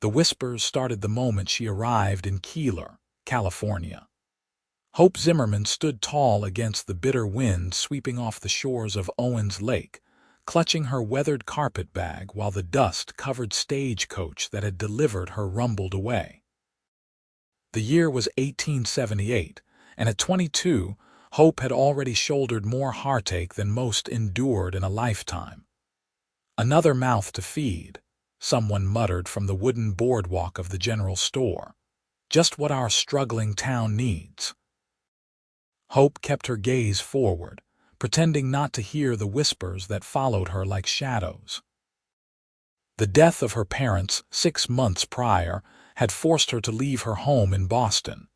The whispers started the moment she arrived in Keeler, California. Hope Zimmerman stood tall against the bitter wind sweeping off the shores of Owens Lake, clutching her weathered carpet bag while the dust-covered stagecoach that had delivered her rumbled away. The year was 1878, and at 22, Hope had already shouldered more heartache than most endured in a lifetime. "Another mouth to feed," someone muttered from the wooden boardwalk of the general store. "Just what our struggling town needs." Hope kept her gaze forward, pretending not to hear the whispers that followed her like shadows. The death of her parents 6 months prior had forced her to leave her home in Boston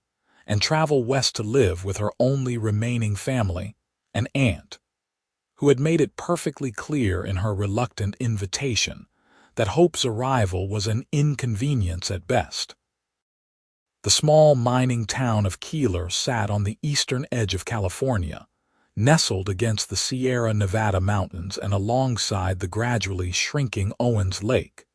and travel west to live with her only remaining family, an aunt, who had made it perfectly clear in her reluctant invitation that Hope's arrival was an inconvenience at best. The small mining town of Keeler sat on the eastern edge of California, nestled against the Sierra Nevada mountains and alongside the gradually shrinking Owens Lake.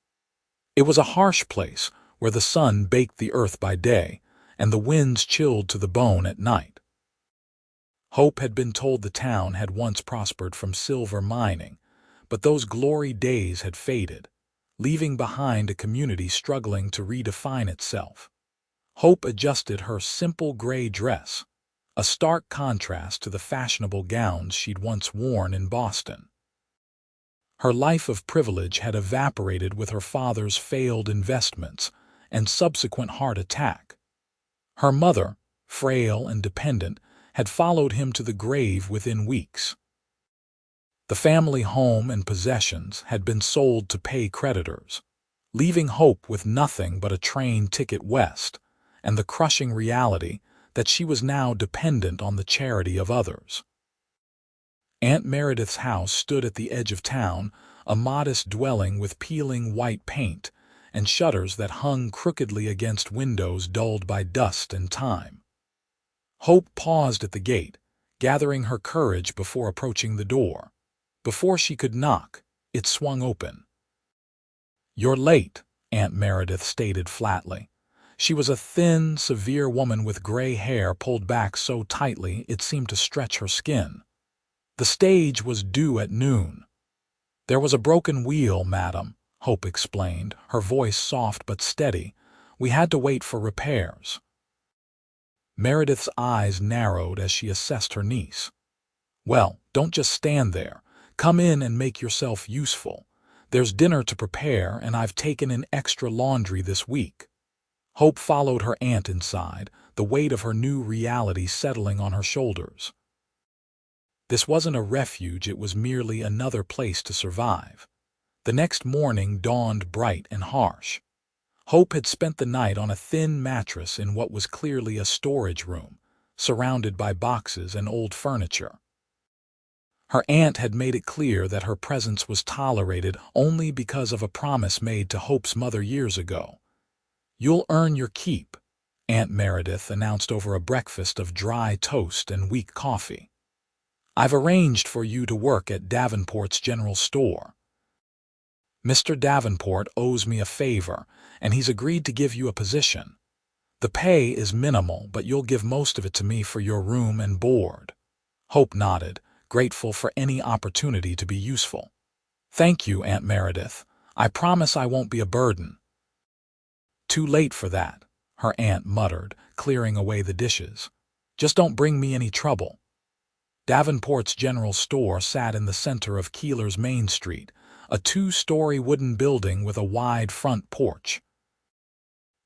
It was a harsh place where the sun baked the earth by day and the winds chilled to the bone at night. Hope had been told the town had once prospered from silver mining, but those glory days had faded, leaving behind a community struggling to redefine itself. Hope adjusted her simple gray dress, a stark contrast to the fashionable gowns she'd once worn in Boston. Her life of privilege had evaporated with her father's failed investments and subsequent heart attack. Her mother, frail and dependent, had followed him to the grave within weeks. The family home and possessions had been sold to pay creditors, leaving Hope with nothing but a train ticket west and the crushing reality that she was now dependent on the charity of others. Aunt Meredith's house stood at the edge of town, a modest dwelling with peeling white paint and shutters that hung crookedly against windows dulled by dust and time. Hope paused at the gate, gathering her courage before approaching the door. Before she could knock, it swung open. "You're late," Aunt Meredith stated flatly. She was a thin, severe woman with gray hair pulled back so tightly it seemed to stretch her skin. "The stage was due at noon." "There was a broken wheel, madam," Hope explained, her voice soft but steady. "We had to wait for repairs." Meredith's eyes narrowed as she assessed her niece. "Well, don't just stand there. Come in and make yourself useful. There's dinner to prepare, and I've taken in extra laundry this week." Hope followed her aunt inside, the weight of her new reality settling on her shoulders. This wasn't a refuge, it was merely another place to survive. The next morning dawned bright and harsh. Hope had spent the night on a thin mattress in what was clearly a storage room, surrounded by boxes and old furniture. Her aunt had made it clear that her presence was tolerated only because of a promise made to Hope's mother years ago. "You'll earn your keep," Aunt Meredith announced over a breakfast of dry toast and weak coffee. "I've arranged for you to work at Davenport's general store. Mr. Davenport owes me a favor, and he's agreed to give you a position. The pay is minimal, but you'll give most of it to me for your room and board." Hope nodded, grateful for any opportunity to be useful. "Thank you, Aunt Meredith. I promise I won't be a burden." "Too late for that," her aunt muttered, clearing away the dishes. "Just don't bring me any trouble." Davenport's general store sat in the center of Keeler's Main Street, a 2-story wooden building with a wide front porch.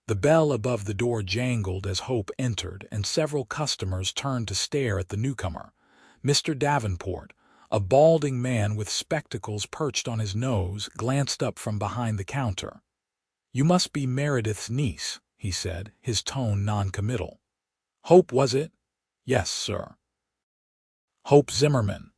The bell above the door jangled as Hope entered, and several customers turned to stare at the newcomer. Mr. Davenport, a balding man with spectacles perched on his nose, glanced up from behind the counter. "You must be Meredith's niece," he said, his tone non-committal. "Hope, was it?" "Yes, sir." "Hope Zimmerman."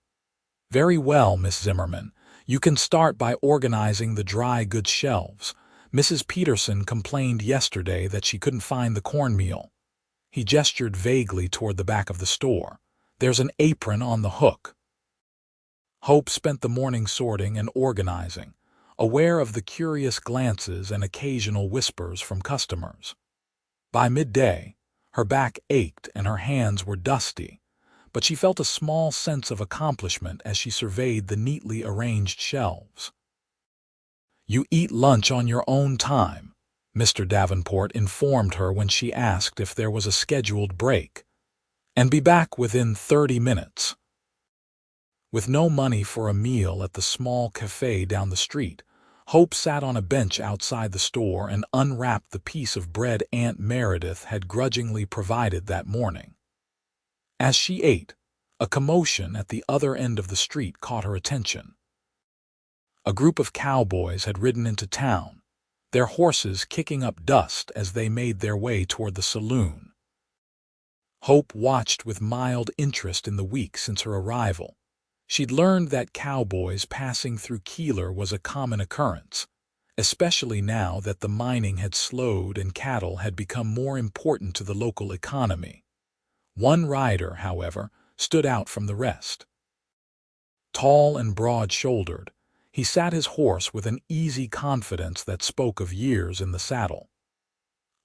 "Very well, Miss Zimmerman. You can start by organizing the dry goods shelves. Mrs. Peterson complained yesterday that she couldn't find the cornmeal." He gestured vaguely toward the back of the store. "There's an apron on the hook." Hope spent the morning sorting and organizing, aware of the curious glances and occasional whispers from customers. By midday, her back ached and her hands were dusty, but she felt a small sense of accomplishment as she surveyed the neatly arranged shelves. "You eat lunch on your own time," Mr. Davenport informed her when she asked if there was a scheduled break, "and be back within 30 minutes." With no money for a meal at the small cafe down the street, Hope sat on a bench outside the store and unwrapped the piece of bread Aunt Meredith had grudgingly provided that morning. As she ate, a commotion at the other end of the street caught her attention. A group of cowboys had ridden into town, their horses kicking up dust as they made their way toward the saloon. Hope watched with mild interest in the week since her arrival. She'd learned that cowboys passing through Keeler was a common occurrence, especially now that the mining had slowed and cattle had become more important to the local economy. One rider, however, stood out from the rest. Tall and broad-shouldered, he sat his horse with an easy confidence that spoke of years in the saddle.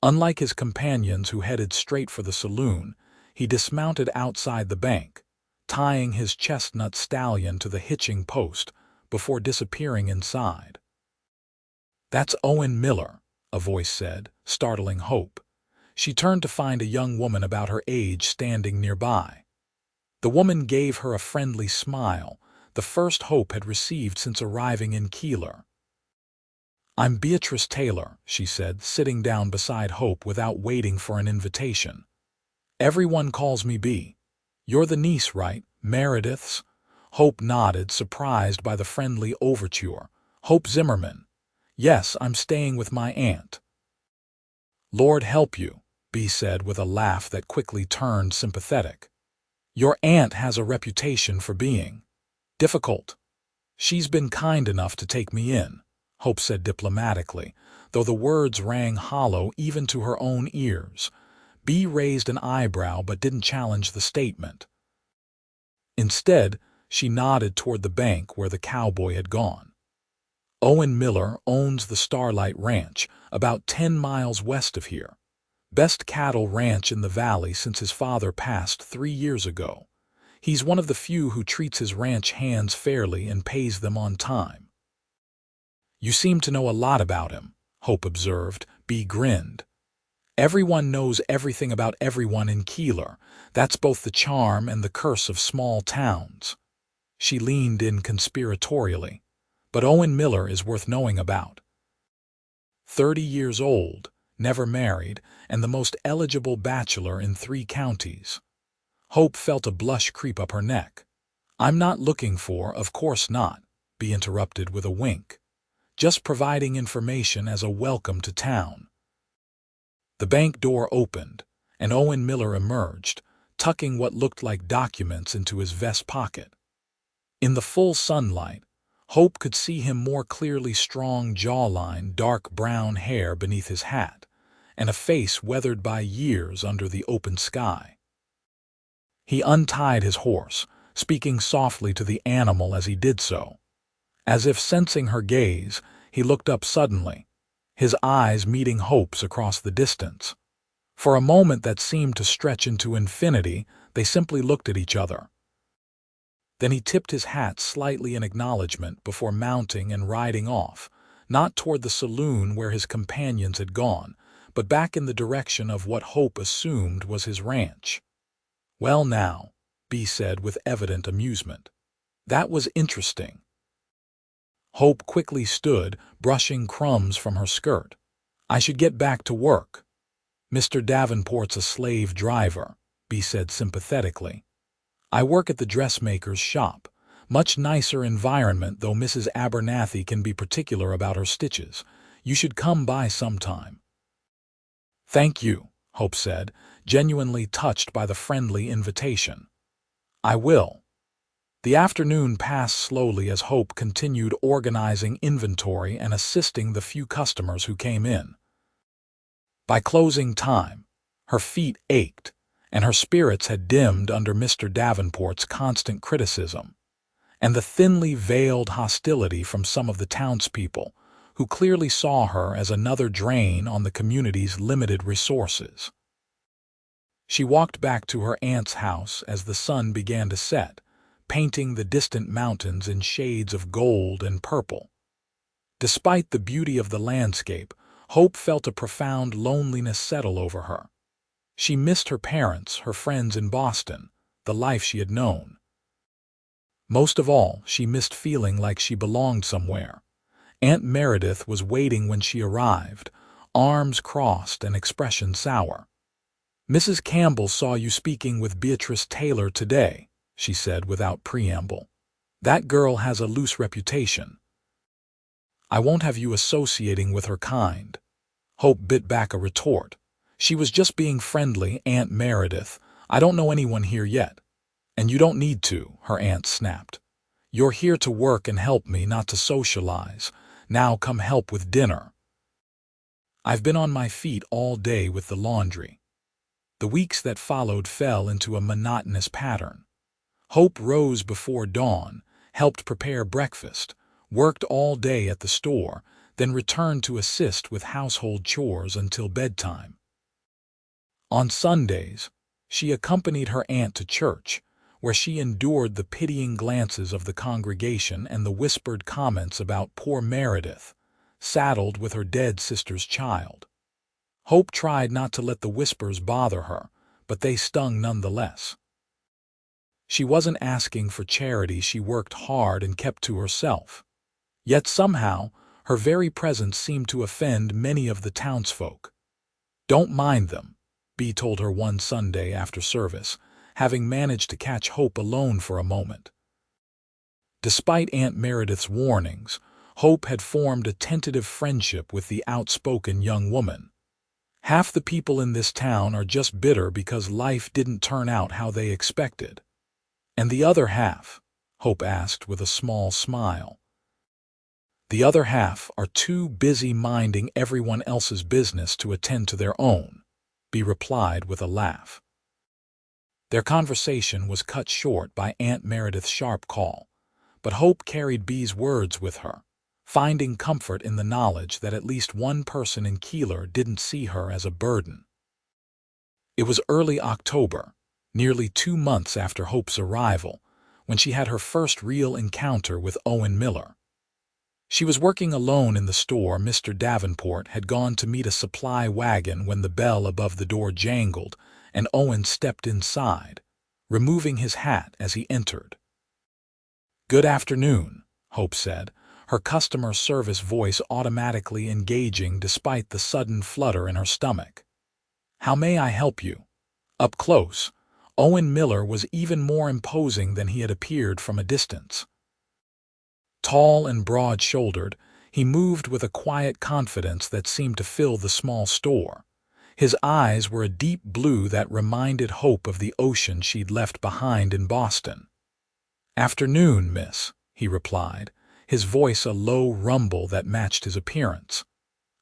Unlike his companions who headed straight for the saloon, he dismounted outside the bank, tying his chestnut stallion to the hitching post before disappearing inside. "That's Owen Miller," a voice said, startling Hope. She turned to find a young woman about her age standing nearby. The woman gave her a friendly smile, the first Hope had received since arriving in Keeler. "I'm Beatrice Taylor," she said, sitting down beside Hope without waiting for an invitation. "Everyone calls me Bea. You're the niece, right, Meredith's?" Hope nodded, surprised by the friendly overture. "Hope Zimmerman. Yes, I'm staying with my aunt." "Lord help you," Bea said with a laugh that quickly turned sympathetic. "Your aunt has a reputation for being difficult." "She's been kind enough to take me in," Hope said diplomatically, though the words rang hollow even to her own ears. Bea raised an eyebrow but didn't challenge the statement. Instead, she nodded toward the bank where the cowboy had gone. "Owen Miller owns the Starlight Ranch, about 10 miles west of here. Best cattle ranch in the valley since his father passed 3 years ago. He's one of the few who treats his ranch hands fairly and pays them on time." "You seem to know a lot about him," Hope observed. Bea grinned. "Everyone knows everything about everyone in Keeler. That's both the charm and the curse of small towns." She leaned in conspiratorially. "But Owen Miller is worth knowing about. 30 years old, never married, and the most eligible bachelor in 3 counties. Hope felt a blush creep up her neck. "I'm not looking for, of course not," Bea interrupted with a wink. "Just providing information as a welcome to town." The bank door opened, and Owen Miller emerged, tucking what looked like documents into his vest pocket. In the full sunlight, Hope could see him more clearly: strong jawline, dark brown hair beneath his hat, and a face weathered by years under the open sky. He untied his horse, speaking softly to the animal as he did so. As if sensing her gaze, he looked up suddenly, his eyes meeting Hope's across the distance. For a moment that seemed to stretch into infinity, they simply looked at each other. Then he tipped his hat slightly in acknowledgement before mounting and riding off, not toward the saloon where his companions had gone, but back in the direction of what Hope assumed was his ranch. "Well now," Bea said with evident amusement. "That was interesting." Hope quickly stood, brushing crumbs from her skirt. "I should get back to work." "Mr. Davenport's a slave driver," Bea said sympathetically. "I work at the dressmaker's shop. Much nicer environment, though Mrs. Abernathy can be particular about her stitches. You should come by sometime." "Thank you," Hope said, genuinely touched by the friendly invitation. "I will." The afternoon passed slowly as Hope continued organizing inventory and assisting the few customers who came in. By closing time, her feet ached, and her spirits had dimmed under Mr. Davenport's constant criticism. and the thinly veiled hostility from some of the townspeople, who clearly saw her as another drain on the community's limited resources. She walked back to her aunt's house as the sun began to set, painting the distant mountains in shades of gold and purple. Despite the beauty of the landscape, Hope felt a profound loneliness settle over her. She missed her parents, her friends in Boston, the life she had known. Most of all, she missed feeling like she belonged somewhere. Aunt Meredith was waiting when she arrived, arms crossed and expression sour. "Mrs. Campbell saw you speaking with Beatrice Taylor today," she said without preamble. "That girl has a loose reputation. I won't have you associating with her kind." Hope bit back a retort. "She was just being friendly, Aunt Meredith. I don't know anyone here yet." "And you don't need to," her aunt snapped. "You're here to work and help me, not to socialize. Now come help with dinner." "I've been on my feet all day with the laundry." The weeks that followed fell into a monotonous pattern. Hope rose before dawn, helped prepare breakfast, worked all day at the store, then returned to assist with household chores until bedtime. On Sundays, she accompanied her aunt to church, where she endured the pitying glances of the congregation and the whispered comments about poor Meredith, saddled with her dead sister's child. Hope tried not to let the whispers bother her, but they stung nonetheless. She wasn't asking for charity, she worked hard and kept to herself. Yet somehow, her very presence seemed to offend many of the townsfolk. "Don't mind them," Bea told her one Sunday after service, having managed to catch Hope alone for a moment. Despite Aunt Meredith's warnings, Hope had formed a tentative friendship with the outspoken young woman. "Half the people in this town are just bitter because life didn't turn out how they expected." "And the other half?" Hope asked with a small smile. "The other half are too busy minding everyone else's business to attend to their own," Bea replied with a laugh. Their conversation was cut short by Aunt Meredith's sharp call, but Hope carried Bea's words with her, finding comfort in the knowledge that at least one person in Keeler didn't see her as a burden. It was early October, nearly 2 months after Hope's arrival, when she had her first real encounter with Owen Miller. She was working alone in the store. Mr. Davenport had gone to meet a supply wagon when the bell above the door jangled, and Owen stepped inside, removing his hat as he entered. "Good afternoon," Hope said, her customer service voice automatically engaging despite the sudden flutter in her stomach. "How may I help you?" Up close, Owen Miller was even more imposing than he had appeared from a distance. Tall and broad-shouldered, he moved with a quiet confidence that seemed to fill the small store. His eyes were a deep blue that reminded Hope of the ocean she'd left behind in Boston. "Afternoon, miss," he replied, his voice a low rumble that matched his appearance.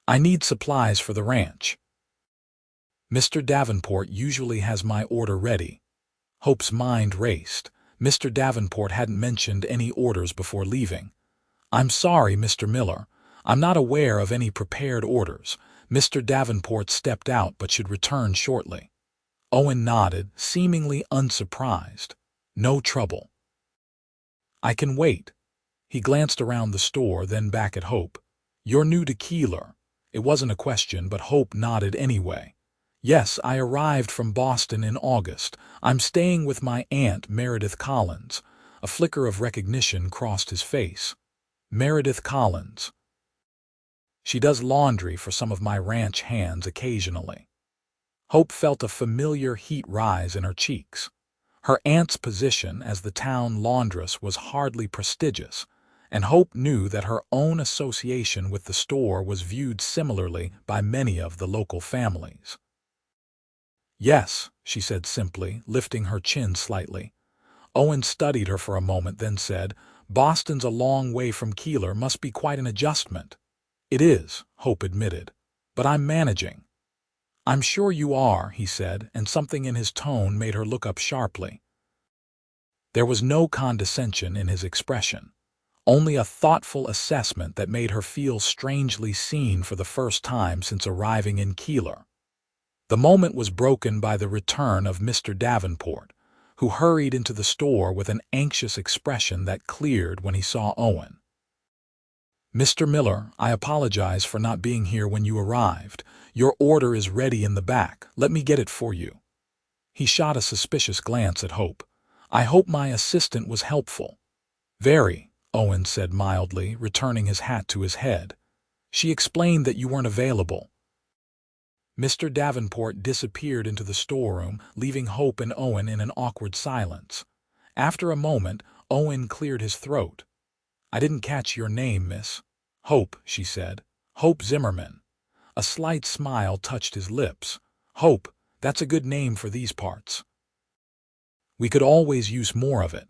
"I need supplies for the ranch." "Mr. Davenport usually has my order ready." Hope's mind raced. Mr. Davenport hadn't mentioned any orders before leaving. "I'm sorry, Mr. Miller. I'm not aware of any prepared orders. Mr. Davenport stepped out but should return shortly." Owen nodded, seemingly unsurprised. "No trouble. I can wait." He glanced around the store, then back at Hope. "You're new to Keeler." It wasn't a question, but Hope nodded anyway. "Yes, I arrived from Boston in August. I'm staying with my aunt, Meredith Collins." A flicker of recognition crossed his face. "Meredith Collins. She does laundry for some of my ranch hands occasionally." Hope felt a familiar heat rise in her cheeks. Her aunt's position as the town laundress was hardly prestigious, and Hope knew that her own association with the store was viewed similarly by many of the local families. "Yes," she said simply, lifting her chin slightly. Owen studied her for a moment, then said, "Boston's a long way from Keeler. Must be quite an adjustment." "It is," Hope admitted, "but I'm managing." "I'm sure you are," he said, and something in his tone made her look up sharply. There was no condescension in his expression, only a thoughtful assessment that made her feel strangely seen for the first time since arriving in Keeler. The moment was broken by the return of Mr. Davenport, who hurried into the store with an anxious expression that cleared when he saw Owen. "Mr. Miller, I apologize for not being here when you arrived. Your order is ready in the back. Let me get it for you." He shot a suspicious glance at Hope. "I hope my assistant was helpful." "Very," Owen said mildly, returning his hat to his head. "She explained that you weren't available." Mr. Davenport disappeared into the storeroom, leaving Hope and Owen in an awkward silence. After a moment, Owen cleared his throat. "I didn't catch your name, miss." "Hope," she said. "Hope Zimmerman." A slight smile touched his lips. "Hope, that's a good name for these parts." "We could always use more of it."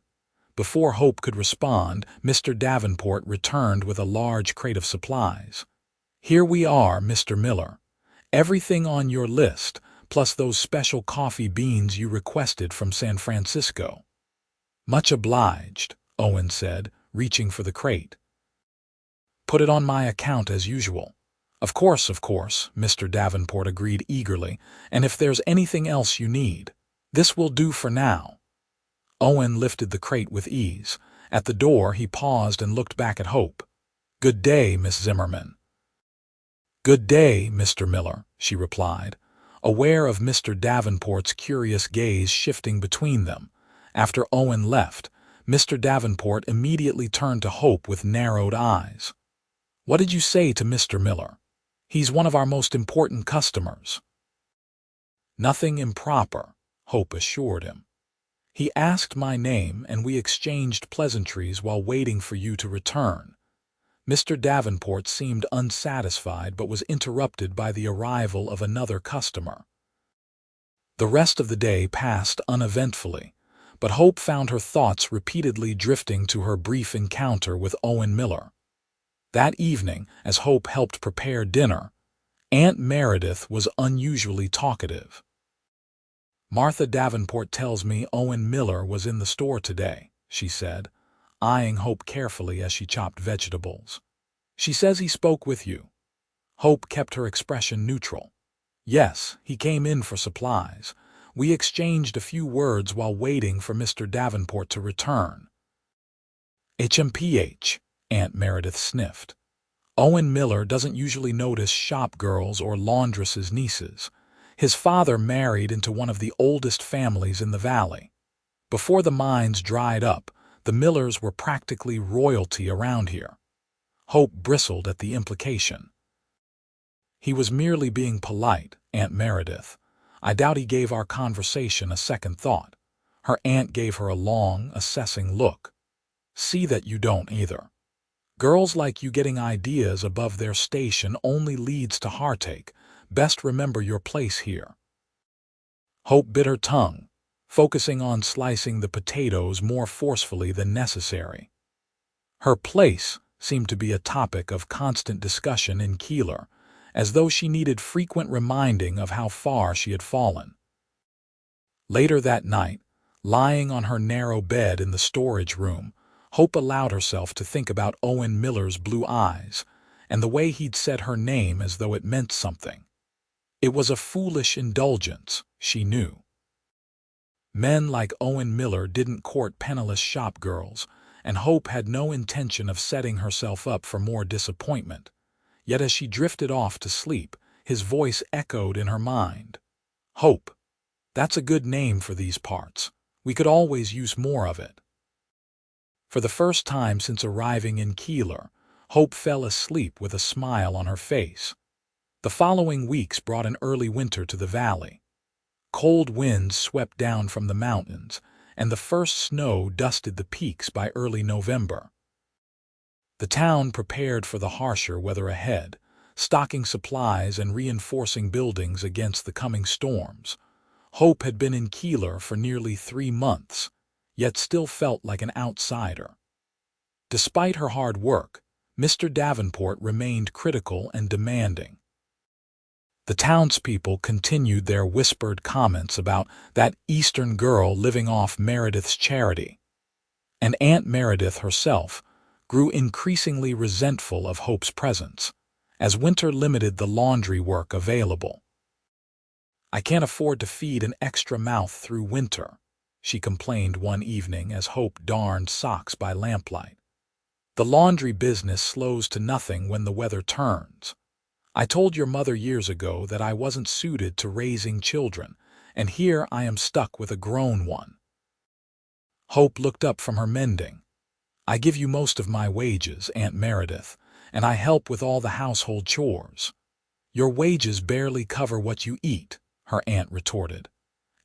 Before Hope could respond, Mr. Davenport returned with a large crate of supplies. "Here we are, Mr. Miller. Everything on your list, plus those special coffee beans you requested from San Francisco." "Much obliged," Owen said, reaching for the crate. "Put it on my account as usual." Of course," Mr. Davenport agreed eagerly, "and if there's anything else you need, this will do for now." Owen lifted the crate with ease. At the door, he paused and looked back at Hope. "Good day, Miss Zimmerman." "Good day, Mr. Miller," she replied, aware of Mr. Davenport's curious gaze shifting between them. After Owen left, Mr. Davenport immediately turned to Hope with narrowed eyes. "What did you say to Mr. Miller? He's one of our most important customers." "Nothing improper," Hope assured him. "He asked my name and we exchanged pleasantries while waiting for you to return." Mr. Davenport seemed unsatisfied but was interrupted by the arrival of another customer. The rest of the day passed uneventfully, but Hope found her thoughts repeatedly drifting to her brief encounter with Owen Miller. That evening, as Hope helped prepare dinner, Aunt Meredith was unusually talkative. "Martha Davenport tells me Owen Miller was in the store today," she said, eyeing Hope carefully as she chopped vegetables. "She says he spoke with you." Hope kept her expression neutral. "Yes, he came in for supplies. We exchanged a few words while waiting for Mr. Davenport to return." "HMPH," Aunt Meredith sniffed. "Owen Miller doesn't usually notice shop girls or laundresses' nieces. His father married into one of the oldest families in the valley. Before the mines dried up, the Millers were practically royalty around here." Hope bristled at the implication. "He was merely being polite, Aunt Meredith. I doubt he gave our conversation a second thought." Her aunt gave her a long, assessing look. "See that you don't either. Girls like you getting ideas above their station only leads to heartache. Best remember your place here." Hope bit her tongue, focusing on slicing the potatoes more forcefully than necessary. Her place seemed to be a topic of constant discussion in Keeler, as though she needed frequent reminding of how far she had fallen. Later that night, lying on her narrow bed in the storage room, Hope allowed herself to think about Owen Miller's blue eyes and the way he'd said her name as though it meant something. It was a foolish indulgence, she knew. Men like Owen Miller didn't court penniless shop girls, and Hope had no intention of setting herself up for more disappointment. Yet as she drifted off to sleep, his voice echoed in her mind. "Hope, that's a good name for these parts. We could always use more of it." For the first time since arriving in Keeler, Hope fell asleep with a smile on her face. The following weeks brought an early winter to the valley. Cold winds swept down from the mountains, and the first snow dusted the peaks by early November. The town prepared for the harsher weather ahead, stocking supplies and reinforcing buildings against the coming storms. Hope had been in Keeler for nearly 3 months, yet still felt like an outsider. Despite her hard work, Mr. Davenport remained critical and demanding. The townspeople continued their whispered comments about that Eastern girl living off Meredith's charity. And Aunt Meredith herself grew increasingly resentful of Hope's presence, as winter limited the laundry work available. "I can't afford to feed an extra mouth through winter," she complained one evening as Hope darned socks by lamplight. "The laundry business slows to nothing when the weather turns. I told your mother years ago that I wasn't suited to raising children, and here I am stuck with a grown one." Hope looked up from her mending. "I give you most of my wages, Aunt Meredith, and I help with all the household chores." "Your wages barely cover what you eat," her aunt retorted.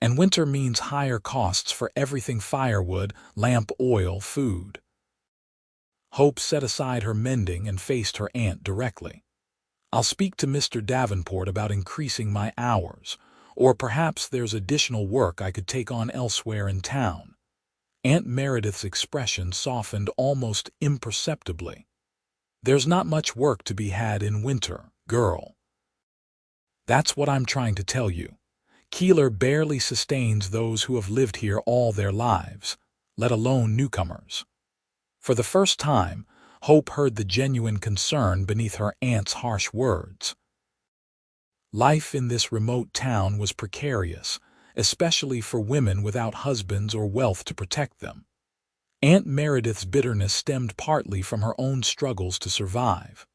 "And winter means higher costs for everything: firewood, lamp oil, food." Hope set aside her mending and faced her aunt directly. "I'll speak to Mr. Davenport about increasing my hours, or perhaps there's additional work I could take on elsewhere in town." Aunt Meredith's expression softened almost imperceptibly. "There's not much work to be had in winter, girl. That's what I'm trying to tell you. Keeler barely sustains those who have lived here all their lives, let alone newcomers." For the first time, Hope heard the genuine concern beneath her aunt's harsh words. Life in this remote town was precarious, especially for women without husbands or wealth to protect them. Aunt Meredith's bitterness stemmed partly from her own struggles to survive.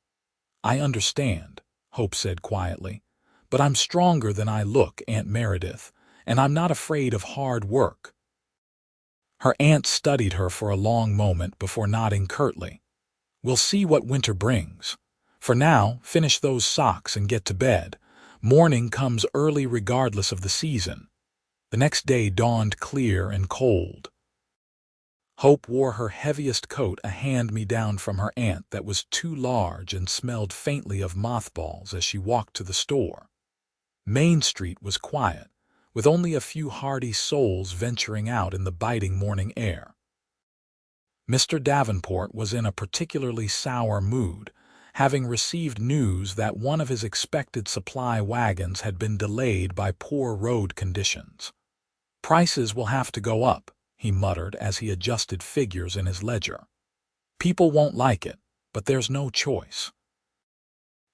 "I understand," Hope said quietly, "but I'm stronger than I look, Aunt Meredith, and I'm not afraid of hard work." Her aunt studied her for a long moment before nodding curtly. "We'll see what winter brings. For now, finish those socks and get to bed. Morning comes early regardless of the season." The next day dawned clear and cold. Hope wore her heaviest coat, a hand-me-down from her aunt that was too large and smelled faintly of mothballs, as she walked to the store. Main Street was quiet, with only a few hardy souls venturing out in the biting morning air. Mr. Davenport was in a particularly sour mood, having received news that one of his expected supply wagons had been delayed by poor road conditions. "Prices will have to go up," he muttered as he adjusted figures in his ledger. "People won't like it, but there's no choice.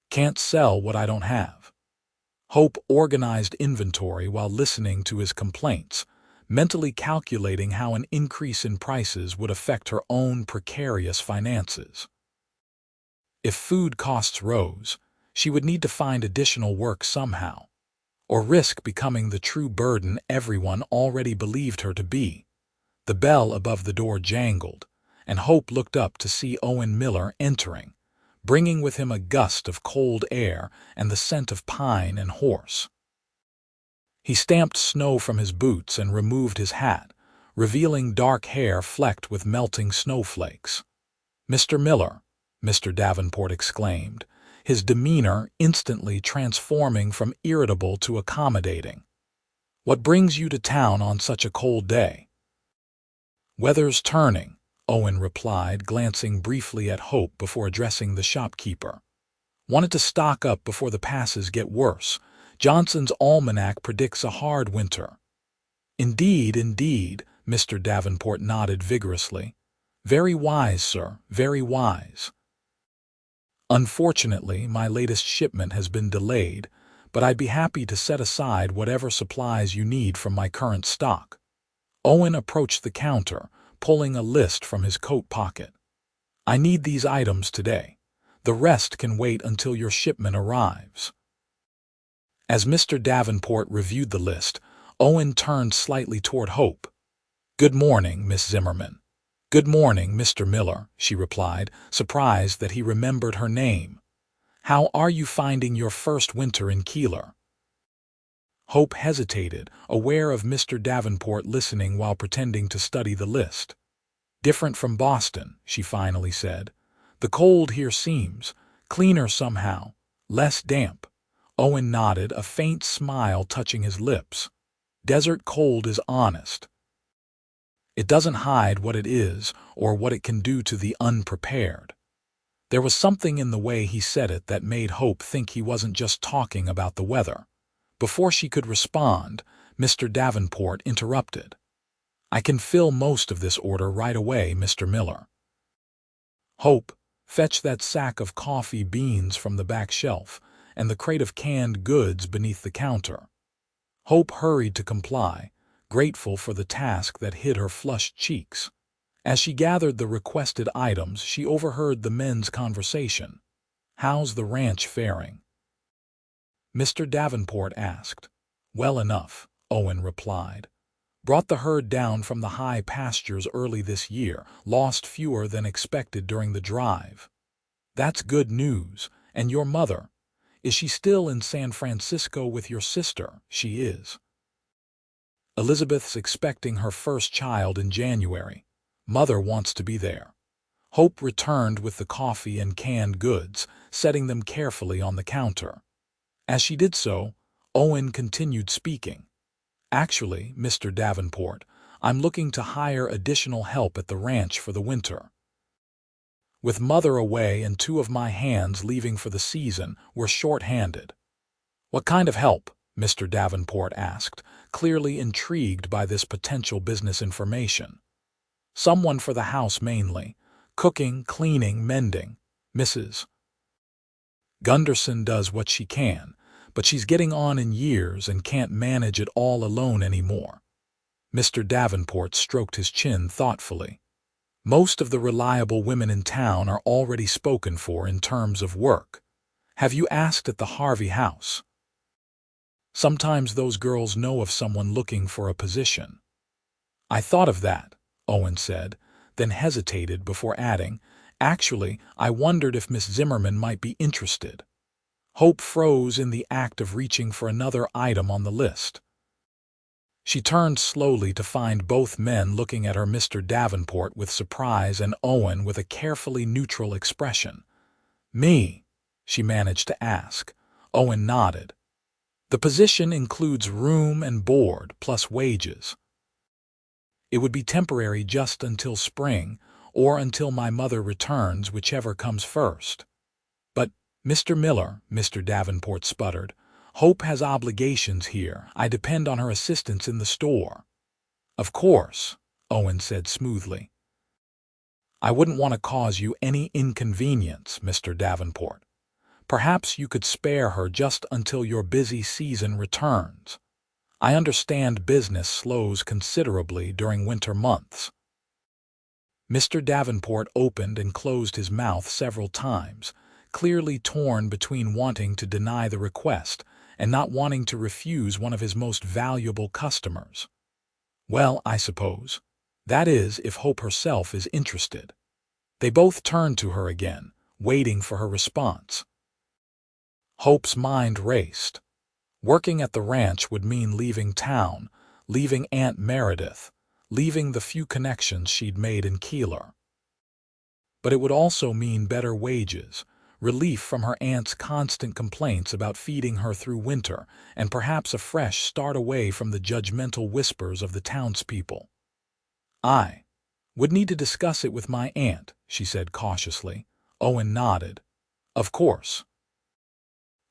Can't sell what I don't have." Hope organized inventory while listening to his complaints, mentally calculating how an increase in prices would affect her own precarious finances. If food costs rose, she would need to find additional work somehow, or risk becoming the true burden everyone already believed her to be. The bell above the door jangled, and Hope looked up to see Owen Miller entering, bringing with him a gust of cold air and the scent of pine and horse. He stamped snow from his boots and removed his hat, revealing dark hair flecked with melting snowflakes. "Mr. Miller," Mr. Davenport exclaimed, his demeanor instantly transforming from irritable to accommodating. "What brings you to town on such a cold day?" "Weather's turning," Owen replied, glancing briefly at Hope before addressing the shopkeeper. "Wanted to stock up before the passes get worse. Johnson's almanac predicts a hard winter." "Indeed, indeed," Mr. Davenport nodded vigorously. "Very wise, sir, very wise. Unfortunately, my latest shipment has been delayed, but I'd be happy to set aside whatever supplies you need from my current stock." Owen approached the counter, pulling a list from his coat pocket. "I need these items today. The rest can wait until your shipment arrives." As Mr. Davenport reviewed the list, Owen turned slightly toward Hope. "Good morning, Miss Zimmerman." "Good morning, Mr. Miller," she replied, surprised that he remembered her name. "How are you finding your first winter in Keeler?" Hope hesitated, aware of Mr. Davenport listening while pretending to study the list. "Different from Boston," she finally said. "The cold here seems cleaner somehow, less damp." Owen nodded, a faint smile touching his lips. "Desert cold is honest. It doesn't hide what it is or what it can do to the unprepared." There was something in the way he said it that made Hope think he wasn't just talking about the weather. Before she could respond, Mr. Davenport interrupted. I can fill most of this order right away, Mr. Miller. Hope, fetch that sack of coffee beans from the back shelf and the crate of canned goods beneath the counter. Hope hurried to comply, grateful for the task that hid her flushed cheeks. As she gathered the requested items, she overheard the men's conversation. "How's the ranch faring?" Mr. Davenport asked. "Well enough," Owen replied. "Brought the herd down from the high pastures early this year, lost fewer than expected during the drive." "That's good news. And your mother? Is she still in San Francisco with your sister?" "She is. Elizabeth's expecting her first child in January. Mother wants to be there." Hope returned with the coffee and canned goods, setting them carefully on the counter. As she did so, Owen continued speaking. "Actually, Mr. Davenport, I'm looking to hire additional help at the ranch for the winter. With Mother away and 2 of my hands leaving for the season, we're short-handed." "What kind of help?" Mr. Davenport asked, clearly intrigued by this potential business information. "Someone for the house mainly. Cooking, cleaning, mending. Mrs. Gunderson does what she can, but she's getting on in years and can't manage it all alone anymore." Mr. Davenport stroked his chin thoughtfully. "Most of the reliable women in town are already spoken for in terms of work. Have you asked at the Harvey house? Sometimes those girls know of someone looking for a position." "I thought of that," Owen said, then hesitated before adding, "Actually, I wondered if Miss Zimmerman might be interested." Hope froze in the act of reaching for another item on the list. She turned slowly to find both men looking at her, Mr. Davenport with surprise and Owen with a carefully neutral expression. "Me?" she managed to ask. Owen nodded. "The position includes room and board plus wages. It would be temporary just until spring, or until my mother returns, whichever comes first." "But, Mr. Miller," Mr. Davenport sputtered, "Hope has obligations here. I depend on her assistance in the store." "Of course," Owen said smoothly. "I wouldn't want to cause you any inconvenience, Mr. Davenport. Perhaps you could spare her just until your busy season returns. I understand business slows considerably during winter months." Mr. Davenport opened and closed his mouth several times, clearly torn between wanting to deny the request and not wanting to refuse one of his most valuable customers. "Well, I suppose. That is, if Hope herself is interested." They both turned to her again, waiting for her response. Hope's mind raced. Working at the ranch would mean leaving town, leaving Aunt Meredith, leaving the few connections she'd made in Keeler. But it would also mean better wages, relief from her aunt's constant complaints about feeding her through winter, and perhaps a fresh start away from the judgmental whispers of the townspeople. "I would need to discuss it with my aunt," she said cautiously. Owen nodded. "Of course.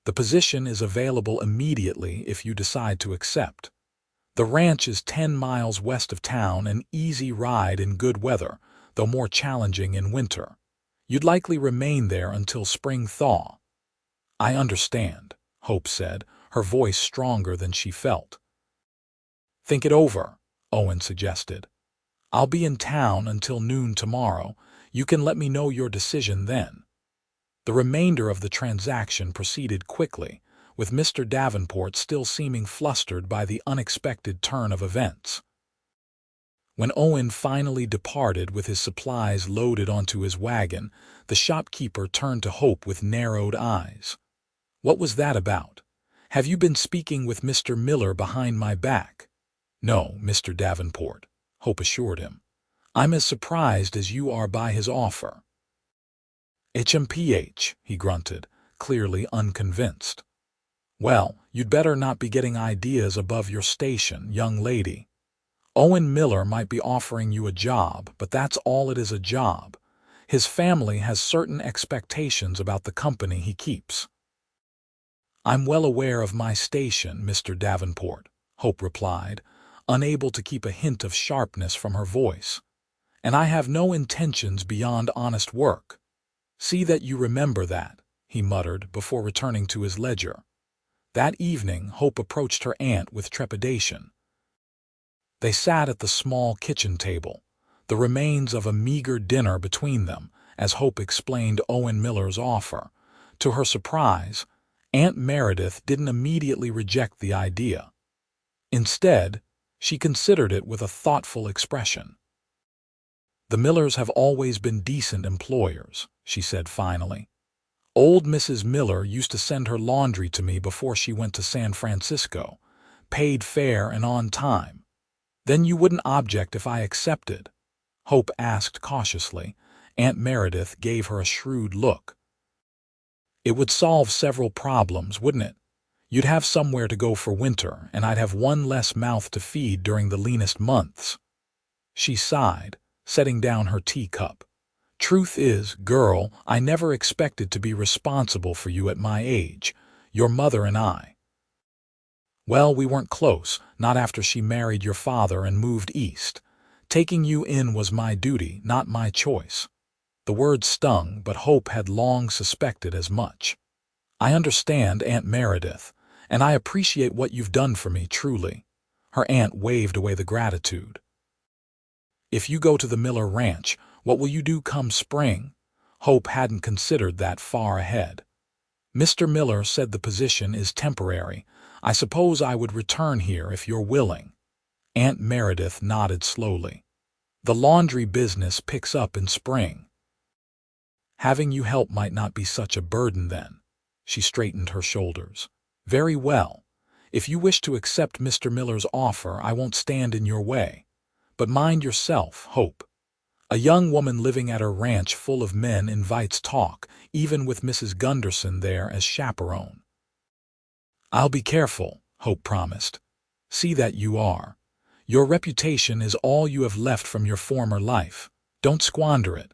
The position is available immediately if you decide to accept. The ranch is 10 miles west of town, an easy ride in good weather, though more challenging in winter. You'd likely remain there until spring thaw." "I understand," Hope said, her voice stronger than she felt. "Think it over," Owen suggested. "I'll be in town until noon tomorrow. You can let me know your decision then." The remainder of the transaction proceeded quickly, with Mr. Davenport still seeming flustered by the unexpected turn of events. When Owen finally departed with his supplies loaded onto his wagon, the shopkeeper turned to Hope with narrowed eyes. "What was that about? Have you been speaking with Mr. Miller behind my back?" "No, Mr. Davenport," Hope assured him. "I'm as surprised as you are by his offer." "HMPH," he grunted, clearly unconvinced. "Well, you'd better not be getting ideas above your station, young lady. Owen Miller might be offering you a job, but that's all it is, a job. His family has certain expectations about the company he keeps." "I'm well aware of my station, Mr. Davenport," Hope replied, unable to keep a hint of sharpness from her voice. "And I have no intentions beyond honest work. See that you remember that," he muttered before returning to his ledger. That evening, Hope approached her aunt with trepidation. They sat at the small kitchen table, the remains of a meager dinner between them, as Hope explained Owen Miller's offer. To her surprise, Aunt Meredith didn't immediately reject the idea. Instead, she considered it with a thoughtful expression. "The Millers have always been decent employers," she said finally. "Old Mrs. Miller used to send her laundry to me before she went to San Francisco, paid fair and on time. Then you wouldn't object if I accepted?" Hope asked cautiously. Aunt Meredith gave her a shrewd look. "It would solve several problems, wouldn't it? You'd have somewhere to go for winter, and I'd have one less mouth to feed during the leanest months." She sighed, setting down her teacup. "Truth is, girl, I never expected to be responsible for you at my age, your mother and I. Well, we weren't close, not after she married your father and moved east. Taking you in was my duty, not my choice." The word stung, but Hope had long suspected as much. "I understand, Aunt Meredith, and I appreciate what you've done for me, truly." Her aunt waved away the gratitude. "If you go to the Miller Ranch, what will you do come spring?" Hope hadn't considered that far ahead. "Mr. Miller said the position is temporary. I suppose I would return here if you're willing." Aunt Meredith nodded slowly. "The laundry business picks up in spring. Having you help might not be such a burden then." She straightened her shoulders. "Very well. If you wish to accept Mr. Miller's offer, I won't stand in your way. But mind yourself, Hope. A young woman living at her ranch full of men invites talk, even with Mrs. Gunderson there as chaperone." "I'll be careful," Hope promised. "See that you are. Your reputation is all you have left from your former life. Don't squander it."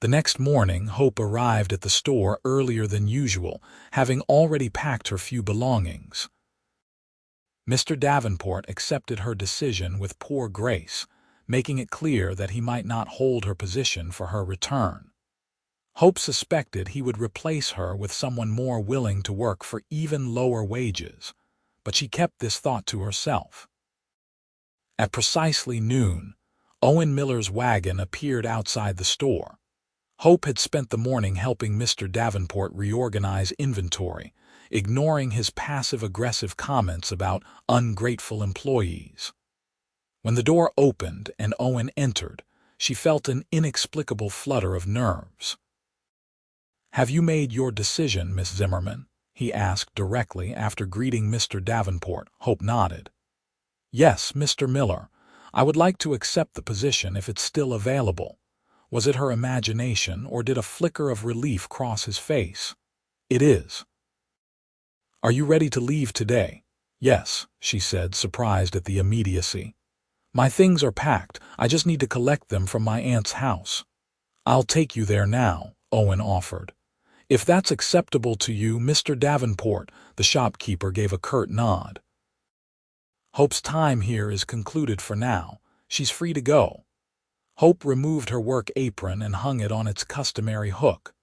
The next morning, Hope arrived at the store earlier than usual, having already packed her few belongings. Mr. Davenport accepted her decision with poor grace, making it clear that he might not hold her position for her return. Hope suspected he would replace her with someone more willing to work for even lower wages, but she kept this thought to herself. At precisely noon, Owen Miller's wagon appeared outside the store. Hope had spent the morning helping Mr. Davenport reorganize inventory, ignoring his passive-aggressive comments about ungrateful employees. When the door opened and Owen entered, she felt an inexplicable flutter of nerves. "Have you made your decision, Miss Zimmerman?" he asked directly after greeting Mr. Davenport. Hope nodded. "Yes, Mr. Miller. I would like to accept the position if it's still available." Was it her imagination, or did a flicker of relief cross his face? "It is." "Are you ready to leave today?" "Yes," she said, surprised at the immediacy. "My things are packed. I just need to collect them from my aunt's house." "I'll take you there now," Owen offered. "If that's acceptable to you, Mr. Davenport," the shopkeeper gave a curt nod. "Hope's time here is concluded for now. She's free to go." Hope removed her work apron and hung it on its customary hook.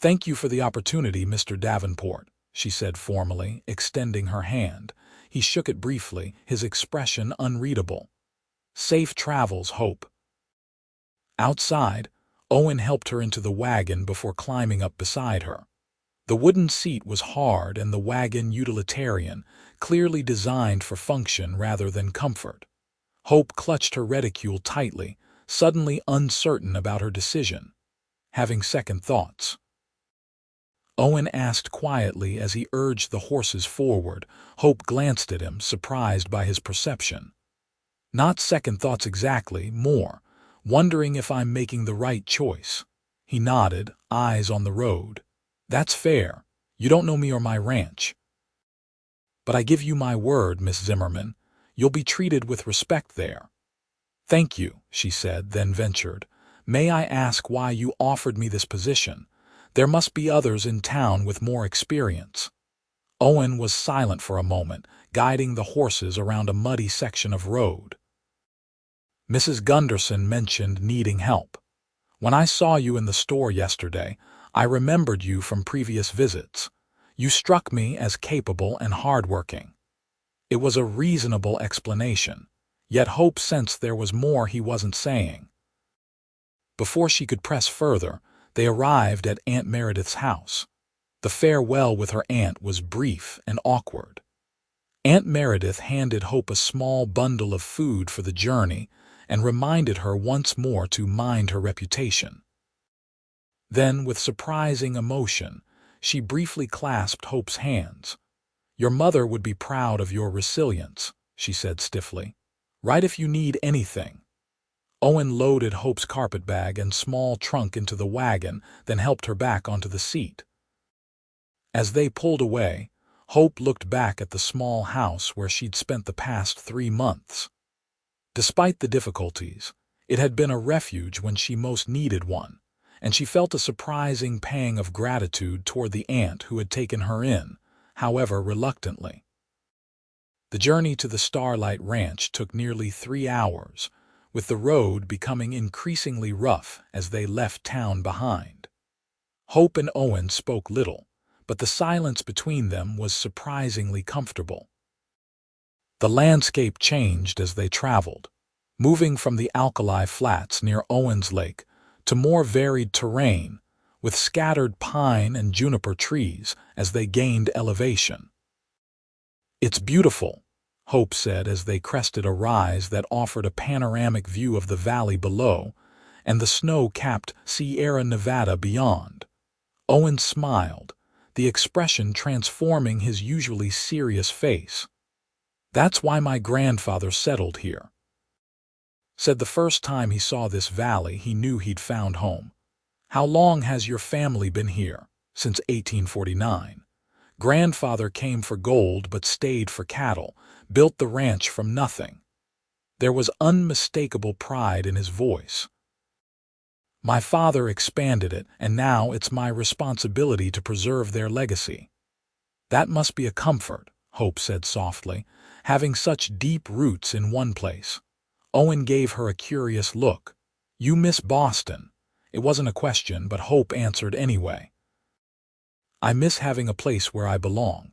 "Thank you for the opportunity, Mr. Davenport," she said formally, extending her hand. He shook it briefly, his expression unreadable. "Safe travels, Hope." Outside, Owen helped her into the wagon before climbing up beside her. The wooden seat was hard and the wagon utilitarian, clearly designed for function rather than comfort. Hope clutched her reticule tightly, suddenly uncertain about her decision. Having second thoughts. Owen asked quietly as he urged the horses forward. Hope glanced at him, surprised by his perception. "Not second thoughts exactly, more. Wondering if I'm making the right choice." He nodded, eyes on the road. "That's fair. You don't know me or my ranch. But I give you my word, Miss Zimmerman, you'll be treated with respect there." "Thank you," she said, then ventured. "May I ask why you offered me this position? There must be others in town with more experience." Owen was silent for a moment, guiding the horses around a muddy section of road. Mrs. Gunderson mentioned needing help. When I saw you in the store yesterday, I remembered you from previous visits. You struck me as capable and hardworking. It was a reasonable explanation, yet Hope sensed there was more he wasn't saying. Before she could press further, they arrived at Aunt Meredith's house. The farewell with her aunt was brief and awkward. Aunt Meredith handed Hope a small bundle of food for the journey and reminded her once more to mind her reputation. Then, with surprising emotion, she briefly clasped Hope's hands. "Your mother would be proud of your resilience," she said stiffly. "Right if you need anything." Owen loaded Hope's carpetbag and small trunk into the wagon, then helped her back onto the seat. As they pulled away, Hope looked back at the small house where she'd spent the past 3 months. Despite the difficulties, it had been a refuge when she most needed one, and she felt a surprising pang of gratitude toward the aunt who had taken her in, however reluctantly. The journey to the Starlight Ranch took nearly 3 hours, with the road becoming increasingly rough as they left town behind. Hope and Owen spoke little, but the silence between them was surprisingly comfortable. The landscape changed as they traveled, moving from the alkali flats near Owen's Lake to more varied terrain, with scattered pine and juniper trees as they gained elevation. "It's beautiful," Hope said as they crested a rise that offered a panoramic view of the valley below and the snow-capped Sierra Nevada beyond. Owen smiled, the expression transforming his usually serious face. "That's why my grandfather settled here," said the first time he saw this valley he knew he'd found home. "How long has your family been here?" "Since 1849. Grandfather came for gold but stayed for cattle, built the ranch from nothing." There was unmistakable pride in his voice. "My father expanded it, and now it's my responsibility to preserve their legacy." "That must be a comfort," Hope said softly, "having such deep roots in one place." Owen gave her a curious look. "You miss Boston." It wasn't a question, but Hope answered anyway. "I miss having a place where I belong.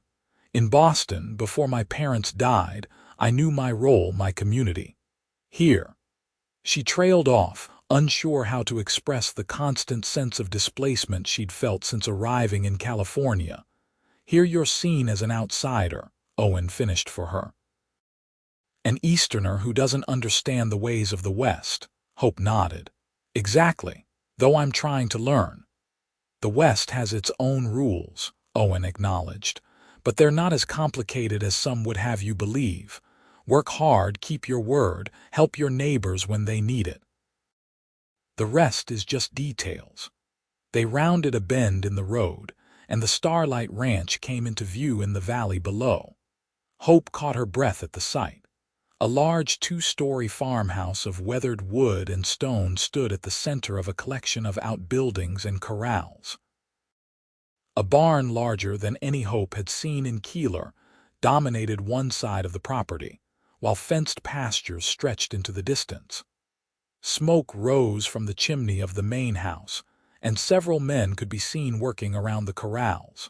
In Boston, before my parents died, I knew my role, my community. Here." She trailed off, unsure how to express the constant sense of displacement she'd felt since arriving in California. "Here you're seen as an outsider," Owen finished for her. "An Easterner who doesn't understand the ways of the West," Hope nodded. "Exactly, though I'm trying to learn." "The West has its own rules," Owen acknowledged, "but they're not as complicated as some would have you believe. Work hard, keep your word, help your neighbors when they need it. The rest is just details." They rounded a bend in the road, and the Starlight Ranch came into view in the valley below. Hope caught her breath at the sight. A large 2-story farmhouse of weathered wood and stone stood at the center of a collection of outbuildings and corrals. A barn larger than any Hope had seen in Keeler dominated one side of the property, while fenced pastures stretched into the distance. Smoke rose from the chimney of the main house, and several men could be seen working around the corrals.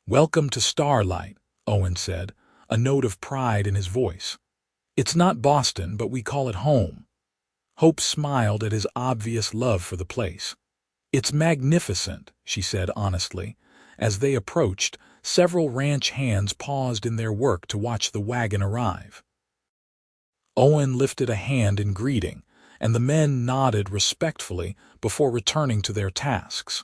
"Welcome to Starlight," Owen said, a note of pride in his voice. "It's not Boston, but we call it home." Hope smiled at his obvious love for the place. "It's magnificent," she said honestly. As they approached, several ranch hands paused in their work to watch the wagon arrive. Owen lifted a hand in greeting, and the men nodded respectfully before returning to their tasks.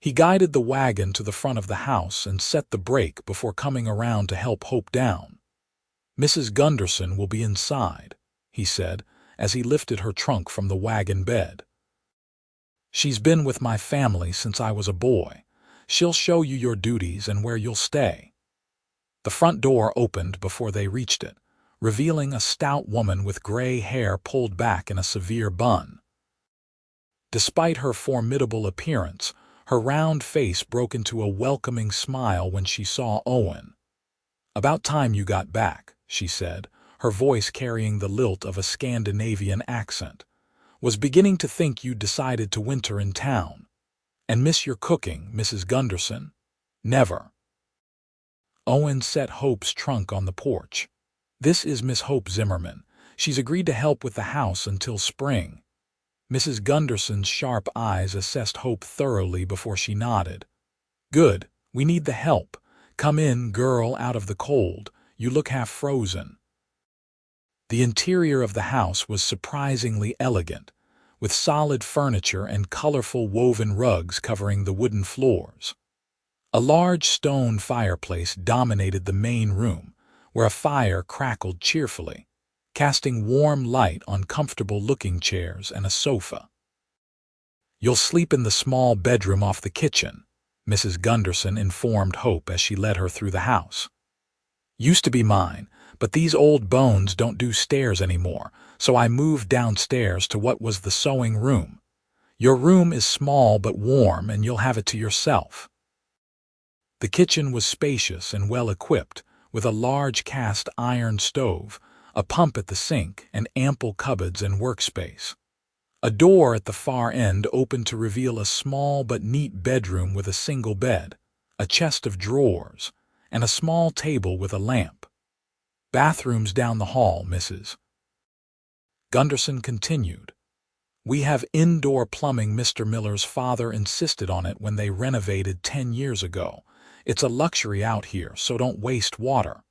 He guided the wagon to the front of the house and set the brake before coming around to help Hope down. "Mrs. Gunderson will be inside," he said, as he lifted her trunk from the wagon bed. "She's been with my family since I was a boy. She'll show you your duties and where you'll stay." The front door opened before they reached it, revealing a stout woman with gray hair pulled back in a severe bun. Despite her formidable appearance, Her round face broke into a welcoming smile when she saw Owen. "About time you got back," she said, her voice carrying the lilt of a Scandinavian accent. "Was beginning to think you'd decided to winter in town. And miss your cooking, Mrs. Gunderson?" "Never." Owen set Hope's trunk on the porch. "This is Miss Hope Zimmerman. She's agreed to help with the house until spring." Mrs. Gunderson's sharp eyes assessed Hope thoroughly before she nodded. "Good. We need the help. Come in, girl, out of the cold. You look half frozen." The interior of the house was surprisingly elegant, with solid furniture and colorful woven rugs covering the wooden floors. A large stone fireplace dominated the main room, where a fire crackled cheerfully, casting warm light on comfortable-looking chairs and a sofa. "You'll sleep in the small bedroom off the kitchen," Mrs. Gunderson informed Hope as she led her through the house. "Used to be mine, but these old bones don't do stairs anymore, so I moved downstairs to what was the sewing room. Your room is small but warm, and you'll have it to yourself." The kitchen was spacious and well-equipped, with a large cast-iron stove, a pump at the sink, and ample cupboards and workspace. A door at the far end opened to reveal a small but neat bedroom with a single bed, a chest of drawers, and a small table with a lamp. "Bathrooms down the hall, Mrs. Gunderson continued. "We have indoor plumbing. Mr. Miller's father insisted on it when they renovated 10 years ago. It's a luxury out here, so don't waste water."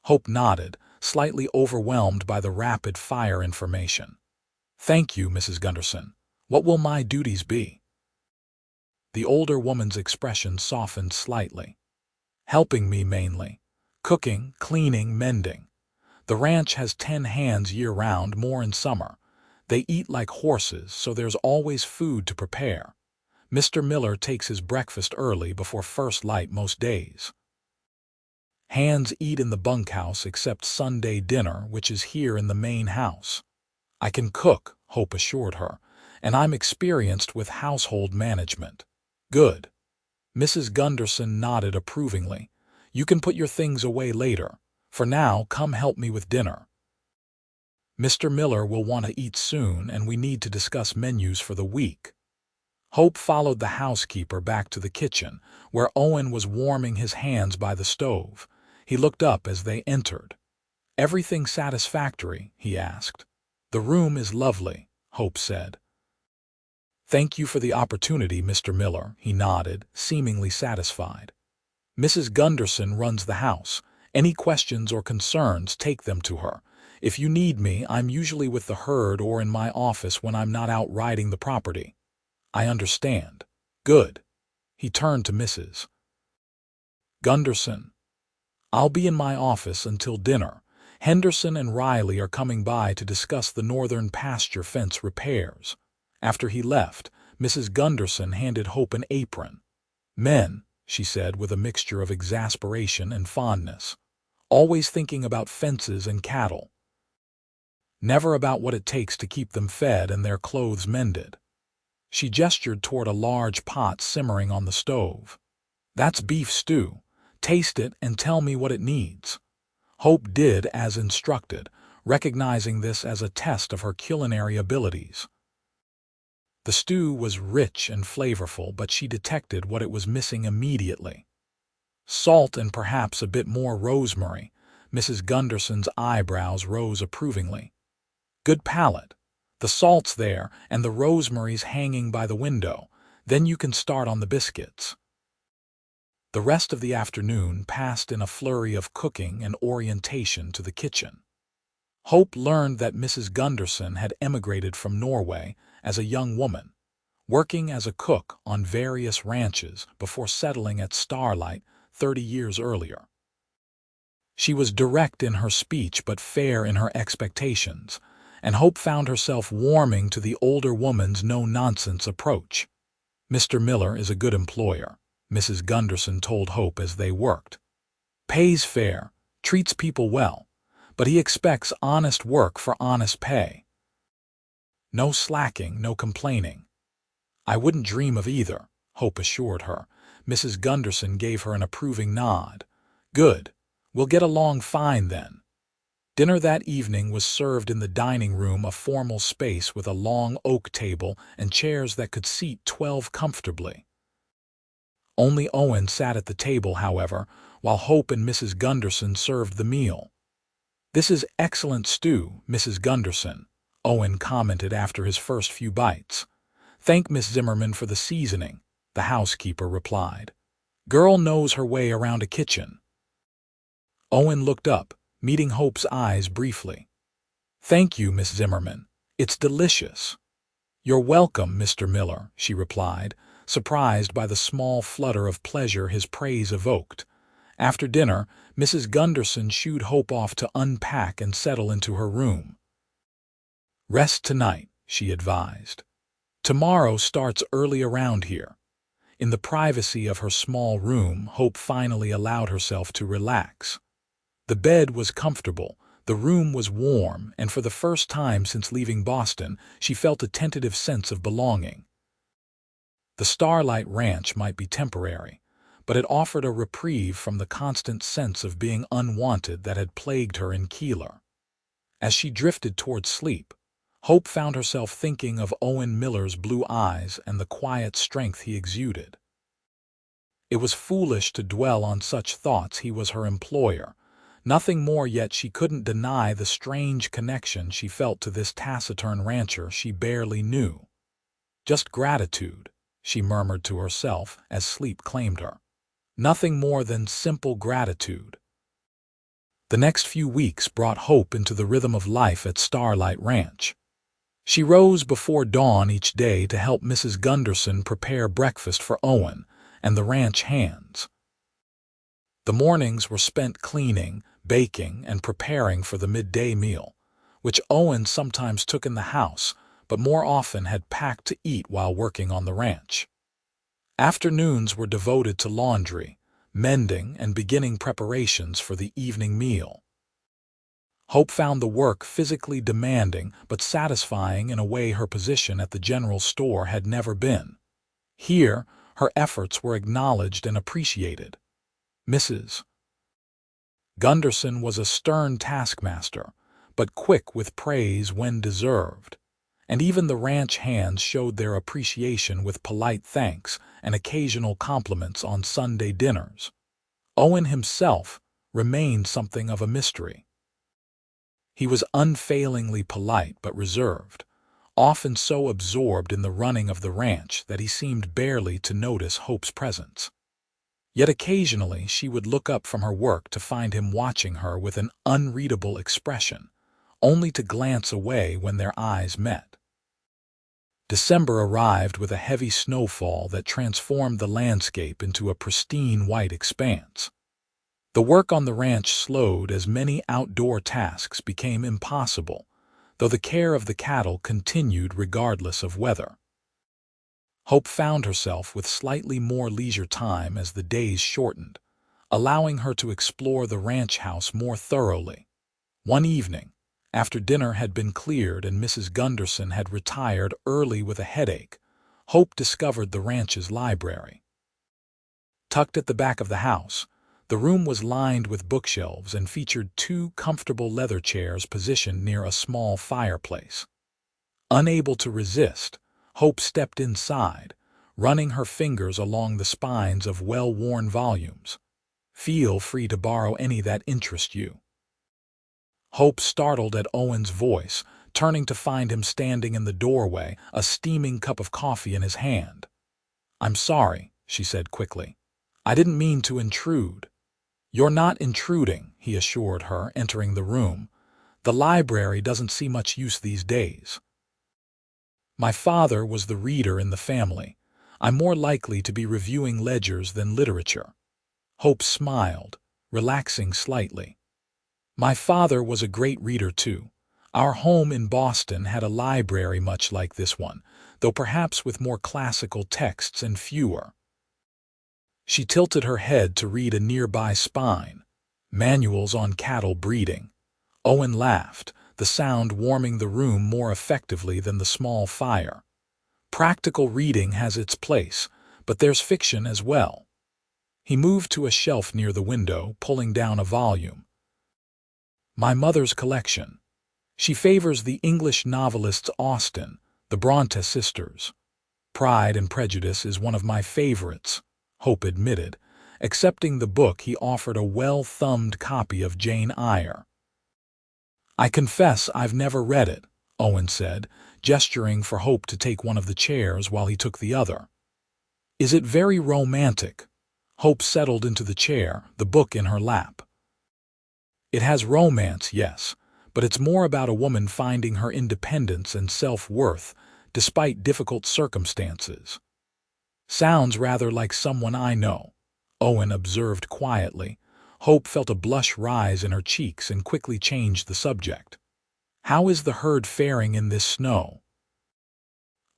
Hope nodded, slightly overwhelmed by the rapid-fire information. "Thank you, Mrs. Gunderson. What will my duties be?" The older woman's expression softened slightly. "Helping me, mainly. Cooking, cleaning, mending. The ranch has 10 hands year-round, more in summer. They eat like horses, so there's always food to prepare. Mr. Miller takes his breakfast early before first light most days. Hands eat in the bunkhouse except Sunday dinner, which is here in the main house. I can cook," Hope assured her, "and I'm experienced with household management." "Good." Mrs. Gunderson nodded approvingly. "You can put your things away later. For now, come help me with dinner. Mr. Miller will want to eat soon, and we need to discuss menus for the week." Hope followed the housekeeper back to the kitchen, where Owen was warming his hands by the stove. He looked up as they entered. "Everything satisfactory?" he asked. "The room is lovely," Hope said. "Thank you for the opportunity, Mr. Miller," he nodded, seemingly satisfied. "Mrs. Gunderson runs the house. Any questions or concerns, take them to her. If you need me, I'm usually with the herd or in my office when I'm not out riding the property." "I understand." "Good." He turned to Mrs. Gunderson. "I'll be in my office until dinner. Henderson and Riley are coming by to discuss the northern pasture fence repairs." After he left, Mrs. Gunderson handed Hope an apron. "Men," she said with a mixture of exasperation and fondness. "Always thinking about fences and cattle. Never about what it takes to keep them fed and their clothes mended." She gestured toward a large pot simmering on the stove. "That's beef stew. Taste it and tell me what it needs." Hope did as instructed, recognizing this as a test of her culinary abilities. The stew was rich and flavorful, but she detected what it was missing immediately. "Salt and perhaps a bit more rosemary." Mrs. Gunderson's eyebrows rose approvingly. "Good palate. The salt's there, and the rosemary's hanging by the window. Then you can start on the biscuits." The rest of the afternoon passed in a flurry of cooking and orientation to the kitchen. Hope learned that Mrs. Gunderson had emigrated from Norway as a young woman, working as a cook on various ranches before settling at Starlight 30 years earlier. She was direct in her speech but fair in her expectations, and Hope found herself warming to the older woman's no-nonsense approach. "Mr. Miller is a good employer," Mrs. Gunderson told Hope as they worked. "Pays fair, treats people well, but he expects honest work for honest pay. No slacking, no complaining." "I wouldn't dream of either," Hope assured her. Mrs. Gunderson gave her an approving nod. Good. We'll get along fine then. Dinner that evening was served in the dining room, a formal space with a long oak table and chairs that could seat 12 comfortably. Only Owen sat at the table, however, while Hope and Mrs. Gunderson served the meal. "This is excellent stew, Mrs. Gunderson," Owen commented after his first few bites. "Thank Miss Zimmerman for the seasoning," the housekeeper replied. "Girl knows her way around a kitchen." Owen looked up, meeting Hope's eyes briefly. "Thank you, Miss Zimmerman. It's delicious." "You're welcome, Mr. Miller," she replied, surprised by the small flutter of pleasure his praise evoked. After dinner, Mrs. Gunderson shooed Hope off to unpack and settle into her room. "Rest tonight," she advised. "Tomorrow starts early around here." In the privacy of her small room, Hope finally allowed herself to relax. The bed was comfortable, the room was warm, and for the first time since leaving Boston, she felt a tentative sense of belonging. The Starlight Ranch might be temporary, but it offered a reprieve from the constant sense of being unwanted that had plagued her in Keeler. As she drifted toward sleep, Hope found herself thinking of Owen Miller's blue eyes and the quiet strength he exuded. It was foolish to dwell on such thoughts. He was her employer. Nothing more, yet she couldn't deny the strange connection she felt to this taciturn rancher she barely knew. "Just gratitude," she murmured to herself as sleep claimed her. "Nothing more than simple gratitude." The next few weeks brought Hope into the rhythm of life at Starlight Ranch. She rose before dawn each day to help Mrs. Gunderson prepare breakfast for Owen and the ranch hands. The mornings were spent cleaning, baking, and preparing for the midday meal, which Owen sometimes took in the house, but more often had packed to eat while working on the ranch. Afternoons were devoted to laundry, mending, and beginning preparations for the evening meal. Hope found the work physically demanding but satisfying in a way her position at the general store had never been. Here, her efforts were acknowledged and appreciated. Mrs. Gunderson was a stern taskmaster, but quick with praise when deserved, and even the ranch hands showed their appreciation with polite thanks and occasional compliments on Sunday dinners. Owen himself remained something of a mystery. He was unfailingly polite but reserved, often so absorbed in the running of the ranch that he seemed barely to notice Hope's presence. Yet occasionally she would look up from her work to find him watching her with an unreadable expression, only to glance away when their eyes met. December arrived with a heavy snowfall that transformed the landscape into a pristine white expanse. The work on the ranch slowed as many outdoor tasks became impossible, though the care of the cattle continued regardless of weather. Hope found herself with slightly more leisure time as the days shortened, allowing her to explore the ranch house more thoroughly. One evening, after dinner had been cleared and Mrs. Gunderson had retired early with a headache, Hope discovered the ranch's library. Tucked at the back of the house, the room was lined with bookshelves and featured 2 comfortable leather chairs positioned near a small fireplace. Unable to resist, Hope stepped inside, running her fingers along the spines of well-worn volumes. "Feel free to borrow any that interest you." Hope startled at Owen's voice, turning to find him standing in the doorway, a steaming cup of coffee in his hand. "I'm sorry," she said quickly. "I didn't mean to intrude." "You're not intruding," he assured her, entering the room. "The library doesn't see much use these days. My father was the reader in the family. I'm more likely to be reviewing ledgers than literature." Hope smiled, relaxing slightly. "My father was a great reader too. Our home in Boston had a library much like this one, though perhaps with more classical texts and fewer." She tilted her head to read a nearby spine, "Manuals on Cattle Breeding." Owen laughed, the sound warming the room more effectively than the small fire. "Practical reading has its place, but there's fiction as well." He moved to a shelf near the window, pulling down a volume. "My mother's collection. She favors the English novelists Austen, the Bronte sisters. Pride and Prejudice is one of my favorites," Hope admitted. Accepting the book, he offered a well-thumbed copy of Jane Eyre. "I confess I've never read it," Owen said, gesturing for Hope to take one of the chairs while he took the other. "Is it very romantic?" Hope settled into the chair, the book in her lap. "It has romance, yes, but it's more about a woman finding her independence and self-worth despite difficult circumstances." "Sounds rather like someone I know," Owen observed quietly. Hope felt a blush rise in her cheeks and quickly changed the subject. "How is the herd faring in this snow?"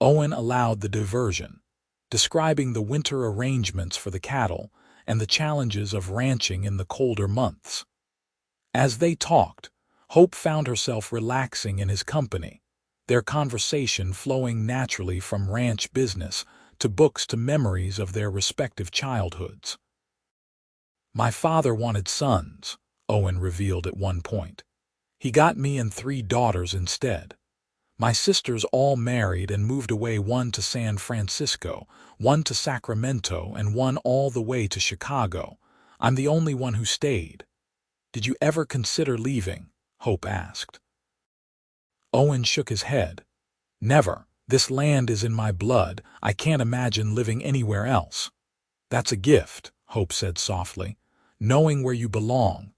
Owen allowed the diversion, describing the winter arrangements for the cattle and the challenges of ranching in the colder months. As they talked, Hope found herself relaxing in his company, their conversation flowing naturally from ranch business to books to memories of their respective childhoods. "My father wanted sons," Owen revealed at one point. "He got me and 3 daughters instead. My sisters all married and moved away, one to San Francisco, one to Sacramento, and one all the way to Chicago. I'm the only one who stayed." "Did you ever consider leaving?" Hope asked. Owen shook his head. "Never. This land is in my blood. I can't imagine living anywhere else." "That's a gift," Hope said softly. "Knowing where you belong."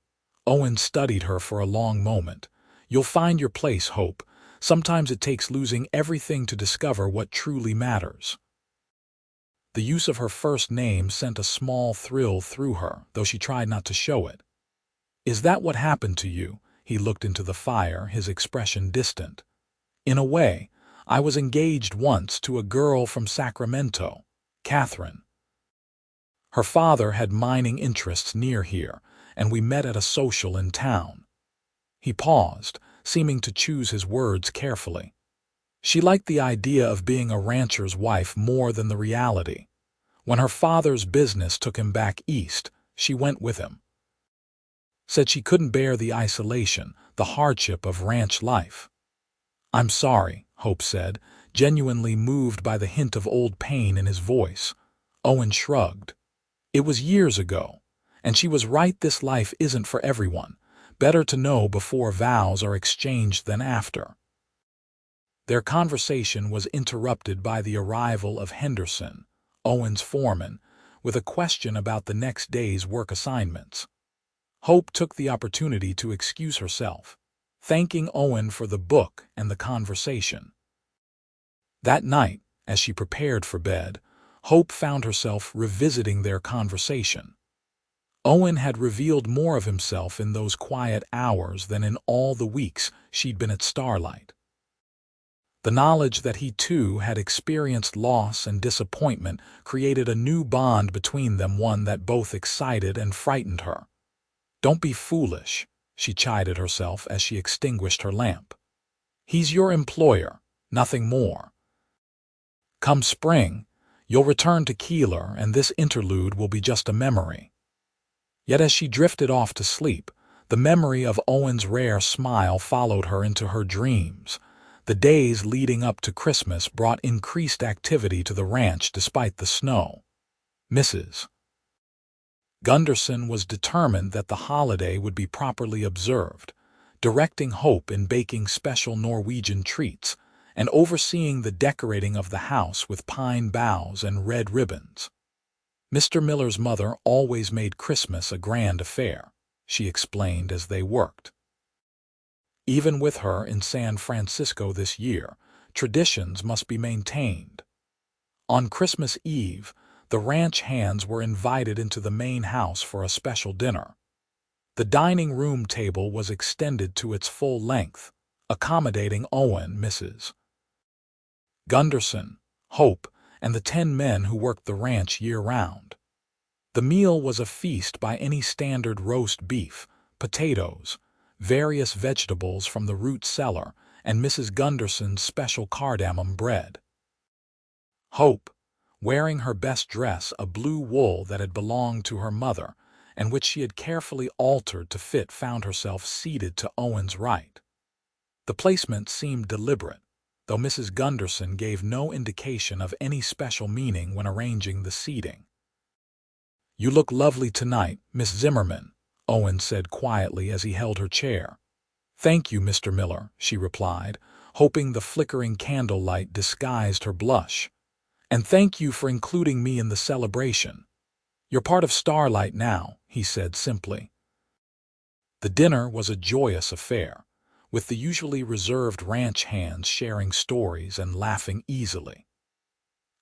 Owen studied her for a long moment. "You'll find your place, Hope. Sometimes it takes losing everything to discover what truly matters." The use of her first name sent a small thrill through her, though she tried not to show it. "Is that what happened to you?" He looked into the fire, his expression distant. "In a way. I was engaged once to a girl from Sacramento, Catherine. Her father had mining interests near here, and we met at a social in town." He paused, seeming to choose his words carefully. "She liked the idea of being a rancher's wife more than the reality. When her father's business took him back east, she went with him. Said she couldn't bear the isolation, the hardship of ranch life." "I'm sorry," Hope said, genuinely moved by the hint of old pain in his voice. Owen shrugged. "It was years ago, and she was right. This life isn't for everyone. Better to know before vows are exchanged than after." Their conversation was interrupted by the arrival of Henderson, Owen's foreman, with a question about the next day's work assignments. Hope took the opportunity to excuse herself, thanking Owen for the book and the conversation. That night, as she prepared for bed, Hope found herself revisiting their conversation. Owen had revealed more of himself in those quiet hours than in all the weeks she'd been at Starlight. The knowledge that he too had experienced loss and disappointment created a new bond between them, one that both excited and frightened her. "Don't be foolish," she chided herself as she extinguished her lamp. "He's your employer, nothing more. Come spring, you'll return to Keeler, and this interlude will be just a memory." Yet as she drifted off to sleep, the memory of Owen's rare smile followed her into her dreams. The days leading up to Christmas brought increased activity to the ranch despite the snow. Mrs. Gunderson was determined that the holiday would be properly observed, directing Hope in baking special Norwegian treats and overseeing the decorating of the house with pine boughs and red ribbons. "Mr. Miller's mother always made Christmas a grand affair," she explained as they worked. "Even with her in San Francisco this year, traditions must be maintained." On Christmas Eve, the ranch hands were invited into the main house for a special dinner. The dining room table was extended to its full length, accommodating Owen, Mrs. Gunderson, Hope, and the 10 men who worked the ranch year-round. The meal was a feast by any standard: roast beef, potatoes, various vegetables from the root cellar, and Mrs. Gunderson's special cardamom bread. Hope, wearing her best dress, a blue wool that had belonged to her mother and which she had carefully altered to fit, found herself seated to Owen's right. The placement seemed deliberate, though Mrs. Gunderson gave no indication of any special meaning when arranging the seating. "You look lovely tonight, Miss Zimmerman," Owen said quietly as he held her chair. "Thank you, Mr. Miller," she replied, hoping the flickering candlelight disguised her blush. "And thank you for including me in the celebration. You're part of Starlight now," he said simply. The dinner was a joyous affair, with the usually reserved ranch hands sharing stories and laughing easily.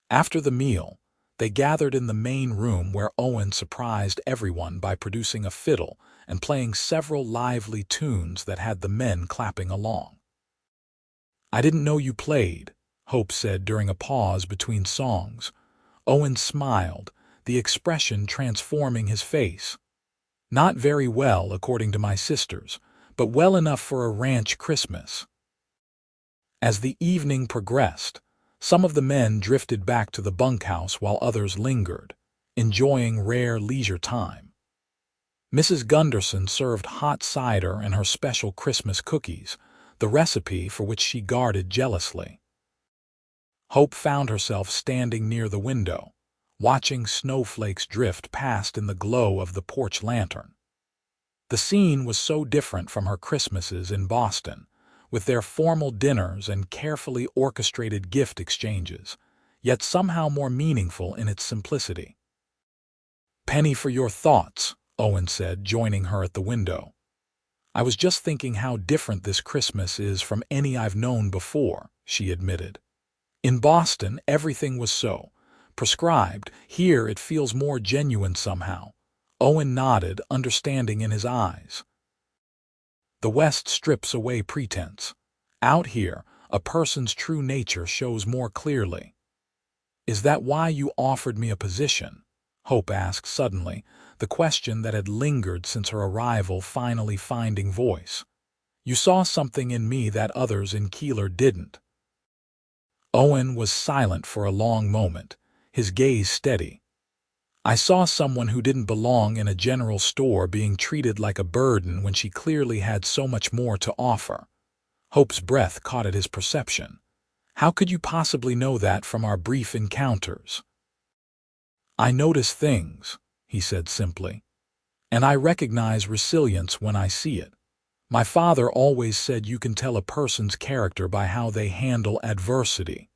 After the meal, they gathered in the main room where Owen surprised everyone by producing a fiddle and playing several lively tunes that had the men clapping along. "I didn't know you played," Hope said during a pause between songs. Owen smiled, the expression transforming his face. "Not very well, according to my sisters, but well enough for a ranch Christmas." As the evening progressed, some of the men drifted back to the bunkhouse while others lingered, enjoying rare leisure time. Mrs. Gunderson served hot cider and her special Christmas cookies, the recipe for which she guarded jealously. Hope found herself standing near the window, watching snowflakes drift past in the glow of the porch lantern. The scene was so different from her Christmases in Boston, with their formal dinners and carefully orchestrated gift exchanges, yet somehow more meaningful in its simplicity. "Penny for your thoughts," Owen said, joining her at the window. "I was just thinking how different this Christmas is from any I've known before," she admitted. "In Boston, everything was so prescribed. Here it feels more genuine somehow." Owen nodded, understanding in his eyes. "The West strips away pretense. Out here, a person's true nature shows more clearly." "Is that why you offered me a position?" Hope asked suddenly, the question that had lingered since her arrival finally finding voice. "You saw something in me that others in Keeler didn't." Owen was silent for a long moment, his gaze steady. "I saw someone who didn't belong in a general store being treated like a burden when she clearly had so much more to offer." Hope's breath caught at his perception. "How could you possibly know that from our brief encounters?" "I notice things," he said simply, "and I recognize resilience when I see it. My father always said you can tell a person's character by how they handle adversity."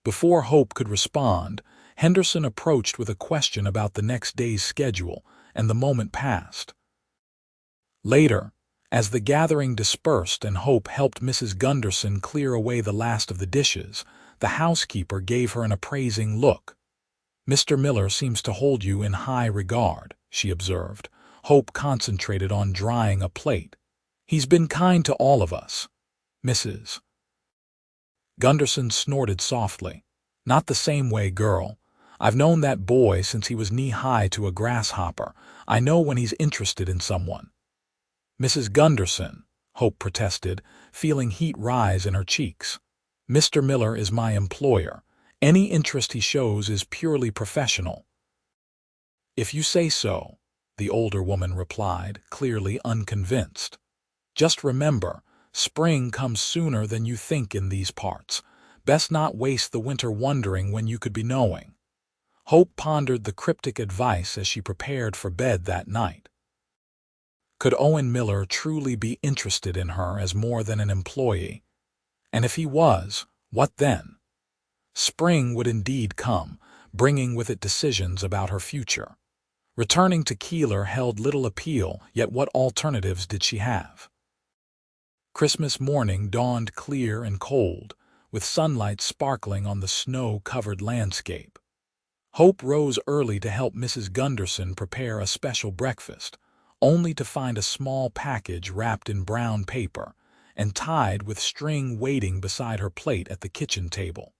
Before Hope could respond, Henderson approached with a question about the next day's schedule, and the moment passed. Later, as the gathering dispersed and Hope helped Mrs. Gunderson clear away the last of the dishes, the housekeeper gave her an appraising look. "Mr. Miller seems to hold you in high regard," she observed. Hope concentrated on drying a plate. "He's been kind to all of us." Mrs. Gunderson snorted softly. "Not the same way, girl. I've known that boy since he was knee-high to a grasshopper. I know when he's interested in someone." "Mrs. Gunderson," Hope protested, feeling heat rise in her cheeks. "Mr. Miller is my employer. Any interest he shows is purely professional." "If you say so," the older woman replied, clearly unconvinced. "Just remember, spring comes sooner than you think in these parts. Best not waste the winter wondering when you could be knowing." Hope pondered the cryptic advice as she prepared for bed that night. Could Owen Miller truly be interested in her as more than an employee? And if he was, what then? Spring would indeed come, bringing with it decisions about her future. Returning to Keeler held little appeal, yet what alternatives did she have? Christmas morning dawned clear and cold, with sunlight sparkling on the snow-covered landscape. Hope rose early to help Mrs. Gunderson prepare a special breakfast, only to find a small package wrapped in brown paper and tied with string waiting beside her plate at the kitchen table.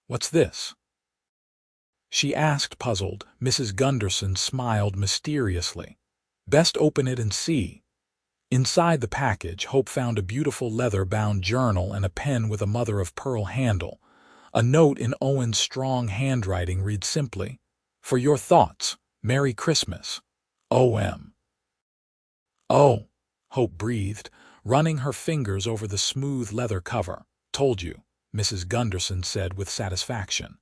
"What's this?" she asked, puzzled. Mrs. Gunderson smiled mysteriously. "Best open it and see." Inside the package, Hope found a beautiful leather-bound journal and a pen with a mother-of-pearl handle, A note in Owen's strong handwriting read simply, "For your thoughts, Merry Christmas, O.M." "Oh," Hope breathed, running her fingers over the smooth leather cover. "Told you," Mrs. Gunderson said with satisfaction.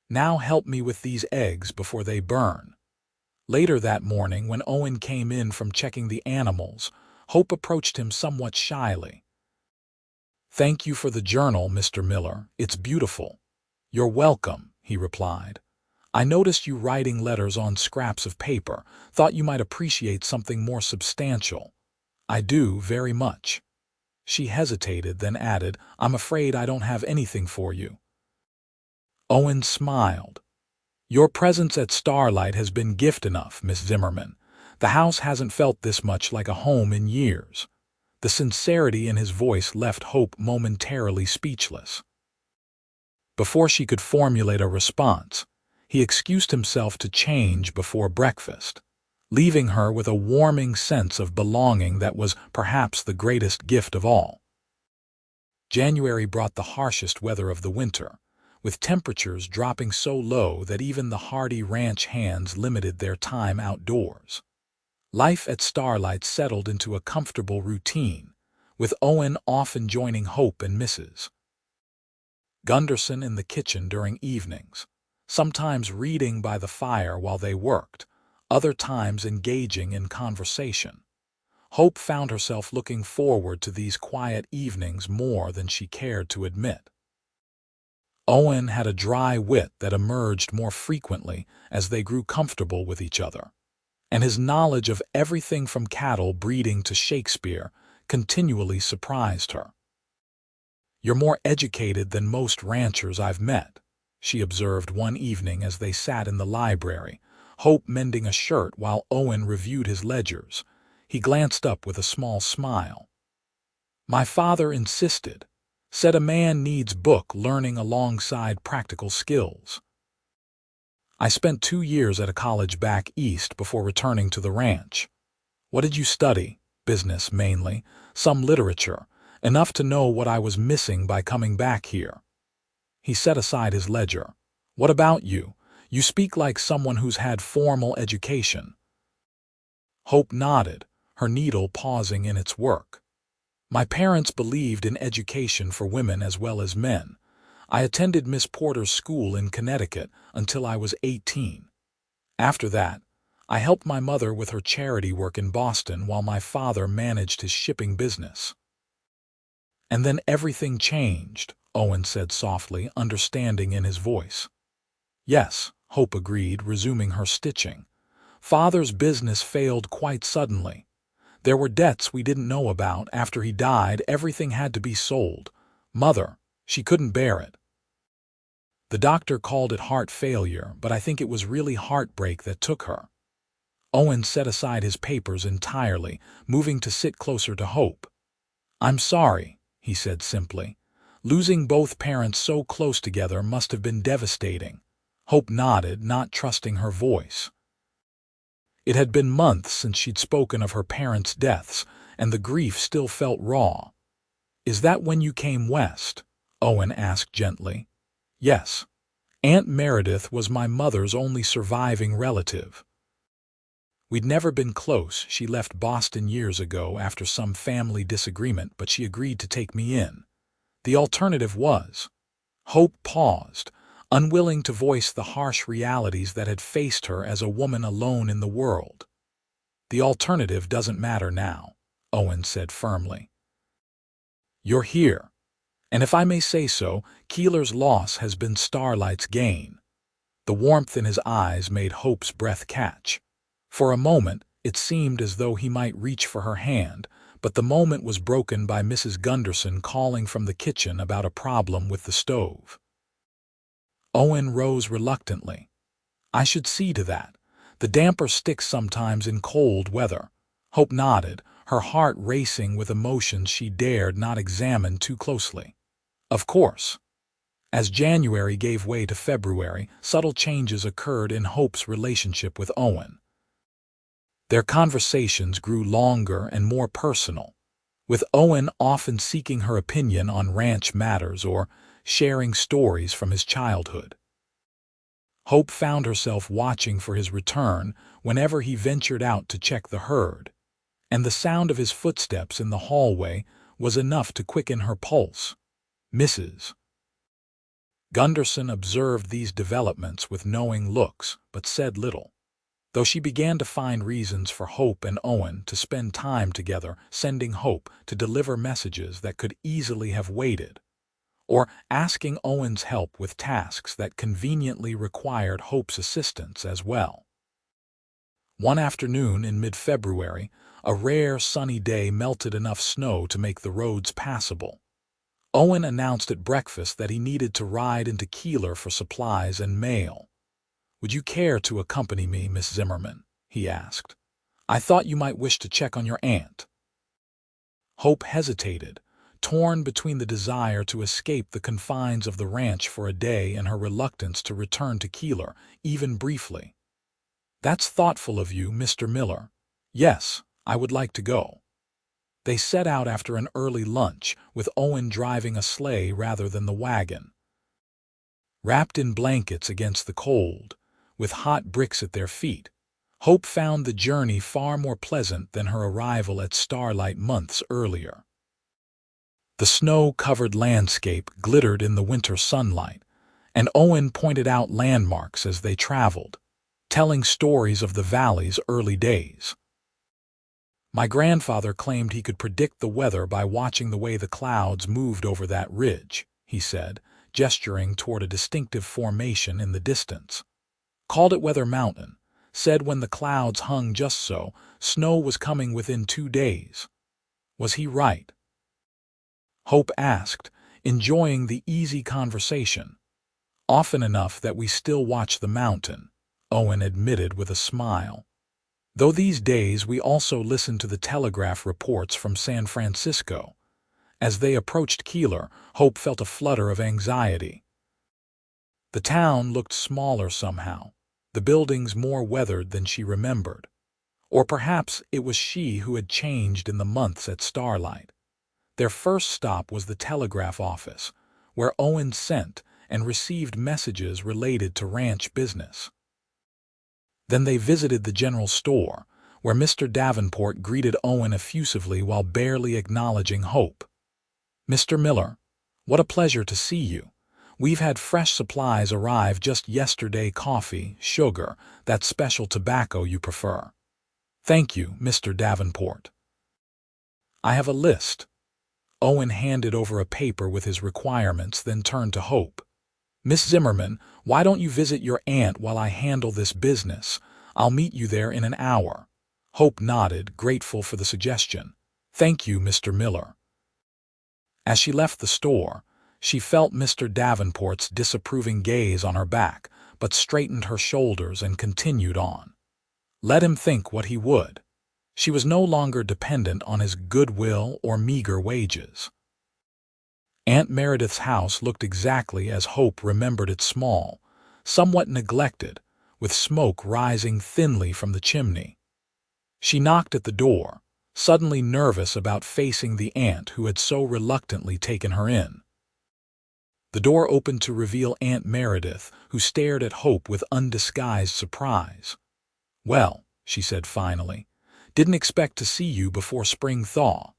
"Now help me with these eggs before they burn." Later that morning, when Owen came in from checking the animals, Hope approached him somewhat shyly. "Thank you for the journal, Mr. Miller. It's beautiful." "You're welcome," he replied. "I noticed you writing letters on scraps of paper. Thought you might appreciate something more substantial." "I do, very much." She hesitated, then added, "I'm afraid I don't have anything for you." Owen smiled. "Your presence at Starlight has been gift enough, Miss Zimmerman. The house hasn't felt this much like a home in years." The sincerity in his voice left Hope momentarily speechless. Before she could formulate a response, he excused himself to change before breakfast, leaving her with a warming sense of belonging that was perhaps the greatest gift of all. January brought the harshest weather of the winter, with temperatures dropping so low that even the hardy ranch hands limited their time outdoors. Life at Starlight settled into a comfortable routine, with Owen often joining Hope and Mrs. Gunderson in the kitchen during evenings, sometimes reading by the fire while they worked, other times engaging in conversation. Hope found herself looking forward to these quiet evenings more than she cared to admit. Owen had a dry wit that emerged more frequently as they grew comfortable with each other, and his knowledge of everything from cattle breeding to Shakespeare continually surprised her. "You're more educated than most ranchers I've met," she observed one evening as they sat in the library, Hope mending a shirt while Owen reviewed his ledgers. He glanced up with a small smile. "My father insisted, said a man needs book learning alongside practical skills." "I spent 2 years at a college back east before returning to the ranch." "What did you study?" "Business, mainly. Some literature. Enough to know what I was missing by coming back here." He set aside his ledger. "What about you? You speak like someone who's had formal education." Hope nodded, her needle pausing in its work. "My parents believed in education for women as well as men. I attended Miss Porter's school in Connecticut until I was 18. After that, I helped my mother with her charity work in Boston while my father managed his shipping business." "And then everything changed," Owen said softly, understanding in his voice. "Yes," Hope agreed, resuming her stitching. "Father's business failed quite suddenly. There were debts we didn't know about. After he died, everything had to be sold. Mother, she couldn't bear it. The doctor called it heart failure, but I think it was really heartbreak that took her." Owen set aside his papers entirely, moving to sit closer to Hope. "I'm sorry," he said simply. "Losing both parents so close together must have been devastating." Hope nodded, not trusting her voice. It had been months since she'd spoken of her parents' deaths, and the grief still felt raw. "Is that when you came west?" Owen asked gently. "Yes. Aunt Meredith was my mother's only surviving relative. We'd never been close. She left Boston years ago after some family disagreement, but she agreed to take me in. The alternative was—" Hope paused, unwilling to voice the harsh realities that had faced her as a woman alone in the world. "The alternative doesn't matter now," Owen said firmly. "You're here. And if I may say so, Keeler's loss has been Starlight's gain." The warmth in his eyes made Hope's breath catch. For a moment, it seemed as though he might reach for her hand, but the moment was broken by Mrs. Gunderson calling from the kitchen about a problem with the stove. Owen rose reluctantly. "I should see to that. The damper sticks sometimes in cold weather." Hope nodded, her heart racing with emotions she dared not examine too closely. "Of course." As January gave way to February, subtle changes occurred in Hope's relationship with Owen. Their conversations grew longer and more personal, with Owen often seeking her opinion on ranch matters or sharing stories from his childhood. Hope found herself watching for his return whenever he ventured out to check the herd, and the sound of his footsteps in the hallway was enough to quicken her pulse. Mrs. Gunderson observed these developments with knowing looks, but said little, though she began to find reasons for Hope and Owen to spend time together, sending Hope to deliver messages that could easily have waited, or asking Owen's help with tasks that conveniently required Hope's assistance as well. One afternoon in mid-February, a rare sunny day melted enough snow to make the roads passable. Owen announced at breakfast that he needed to ride into Keeler for supplies and mail. "Would you care to accompany me, Miss Zimmerman?" he asked. "I thought you might wish to check on your aunt." Hope hesitated, torn between the desire to escape the confines of the ranch for a day and her reluctance to return to Keeler, even briefly. "That's thoughtful of you, Mr. Miller. Yes, I would like to go." They set out after an early lunch, with Owen driving a sleigh rather than the wagon. Wrapped in blankets against the cold, with hot bricks at their feet, Hope found the journey far more pleasant than her arrival at Starlight months earlier. The snow-covered landscape glittered in the winter sunlight, and Owen pointed out landmarks as they traveled, telling stories of the valley's early days. "My grandfather claimed he could predict the weather by watching the way the clouds moved over that ridge," he said, gesturing toward a distinctive formation in the distance. "Called it Weather Mountain. Said when the clouds hung just so, snow was coming within 2 days. Was he right?" Hope asked, enjoying the easy conversation. "Often enough that we still watch the mountain," Owen admitted with a smile. "Though these days we also listen to the telegraph reports from San Francisco." As they approached Keeler, Hope felt a flutter of anxiety. The town looked smaller somehow, the buildings more weathered than she remembered. Or perhaps it was she who had changed in the months at Starlight. Their first stop was the telegraph office, where Owen sent and received messages related to ranch business. Then they visited the general store, where Mr. Davenport greeted Owen effusively while barely acknowledging Hope. "Mr. Miller, what a pleasure to see you. We've had fresh supplies arrive just yesterday: coffee, sugar, that special tobacco you prefer." "Thank you, Mr. Davenport. I have a list." Owen handed over a paper with his requirements, then turned to Hope. "Miss Zimmerman, why don't you visit your aunt while I handle this business? I'll meet you there in an hour." Hope nodded, grateful for the suggestion. "Thank you, Mr. Miller." As she left the store, she felt Mr. Davenport's disapproving gaze on her back, but straightened her shoulders and continued on. Let him think what he would. She was no longer dependent on his goodwill or meager wages. Aunt Meredith's house looked exactly as Hope remembered it: small, somewhat neglected, with smoke rising thinly from the chimney. She knocked at the door, suddenly nervous about facing the aunt who had so reluctantly taken her in. The door opened to reveal Aunt Meredith, who stared at Hope with undisguised surprise. "Well," she said finally, "didn't expect to see you before spring thaw."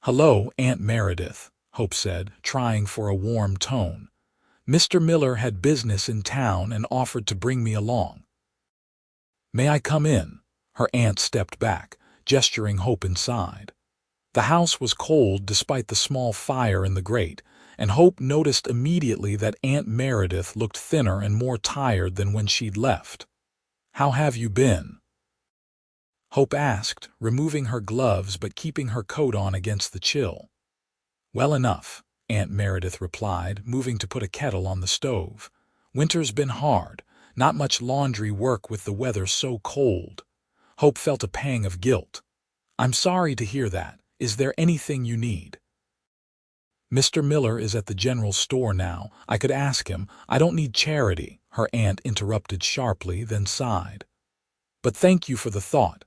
"Hello, Aunt Meredith," Hope said, trying for a warm tone. "Mr. Miller had business in town and offered to bring me along." "May I come in?" Her aunt stepped back, gesturing Hope inside. The house was cold despite the small fire in the grate, and Hope noticed immediately that Aunt Meredith looked thinner and more tired than when she'd left. "How have you been?" Hope asked, removing her gloves but keeping her coat on against the chill. "Well enough," Aunt Meredith replied, moving to put a kettle on the stove. "Winter's been hard, not much laundry work with the weather so cold." Hope felt a pang of guilt. "I'm sorry to hear that. Is there anything you need?" "Mr. Miller is at the general store now. I could ask him. I don't need charity," her aunt interrupted sharply, then sighed. "But thank you for the thought.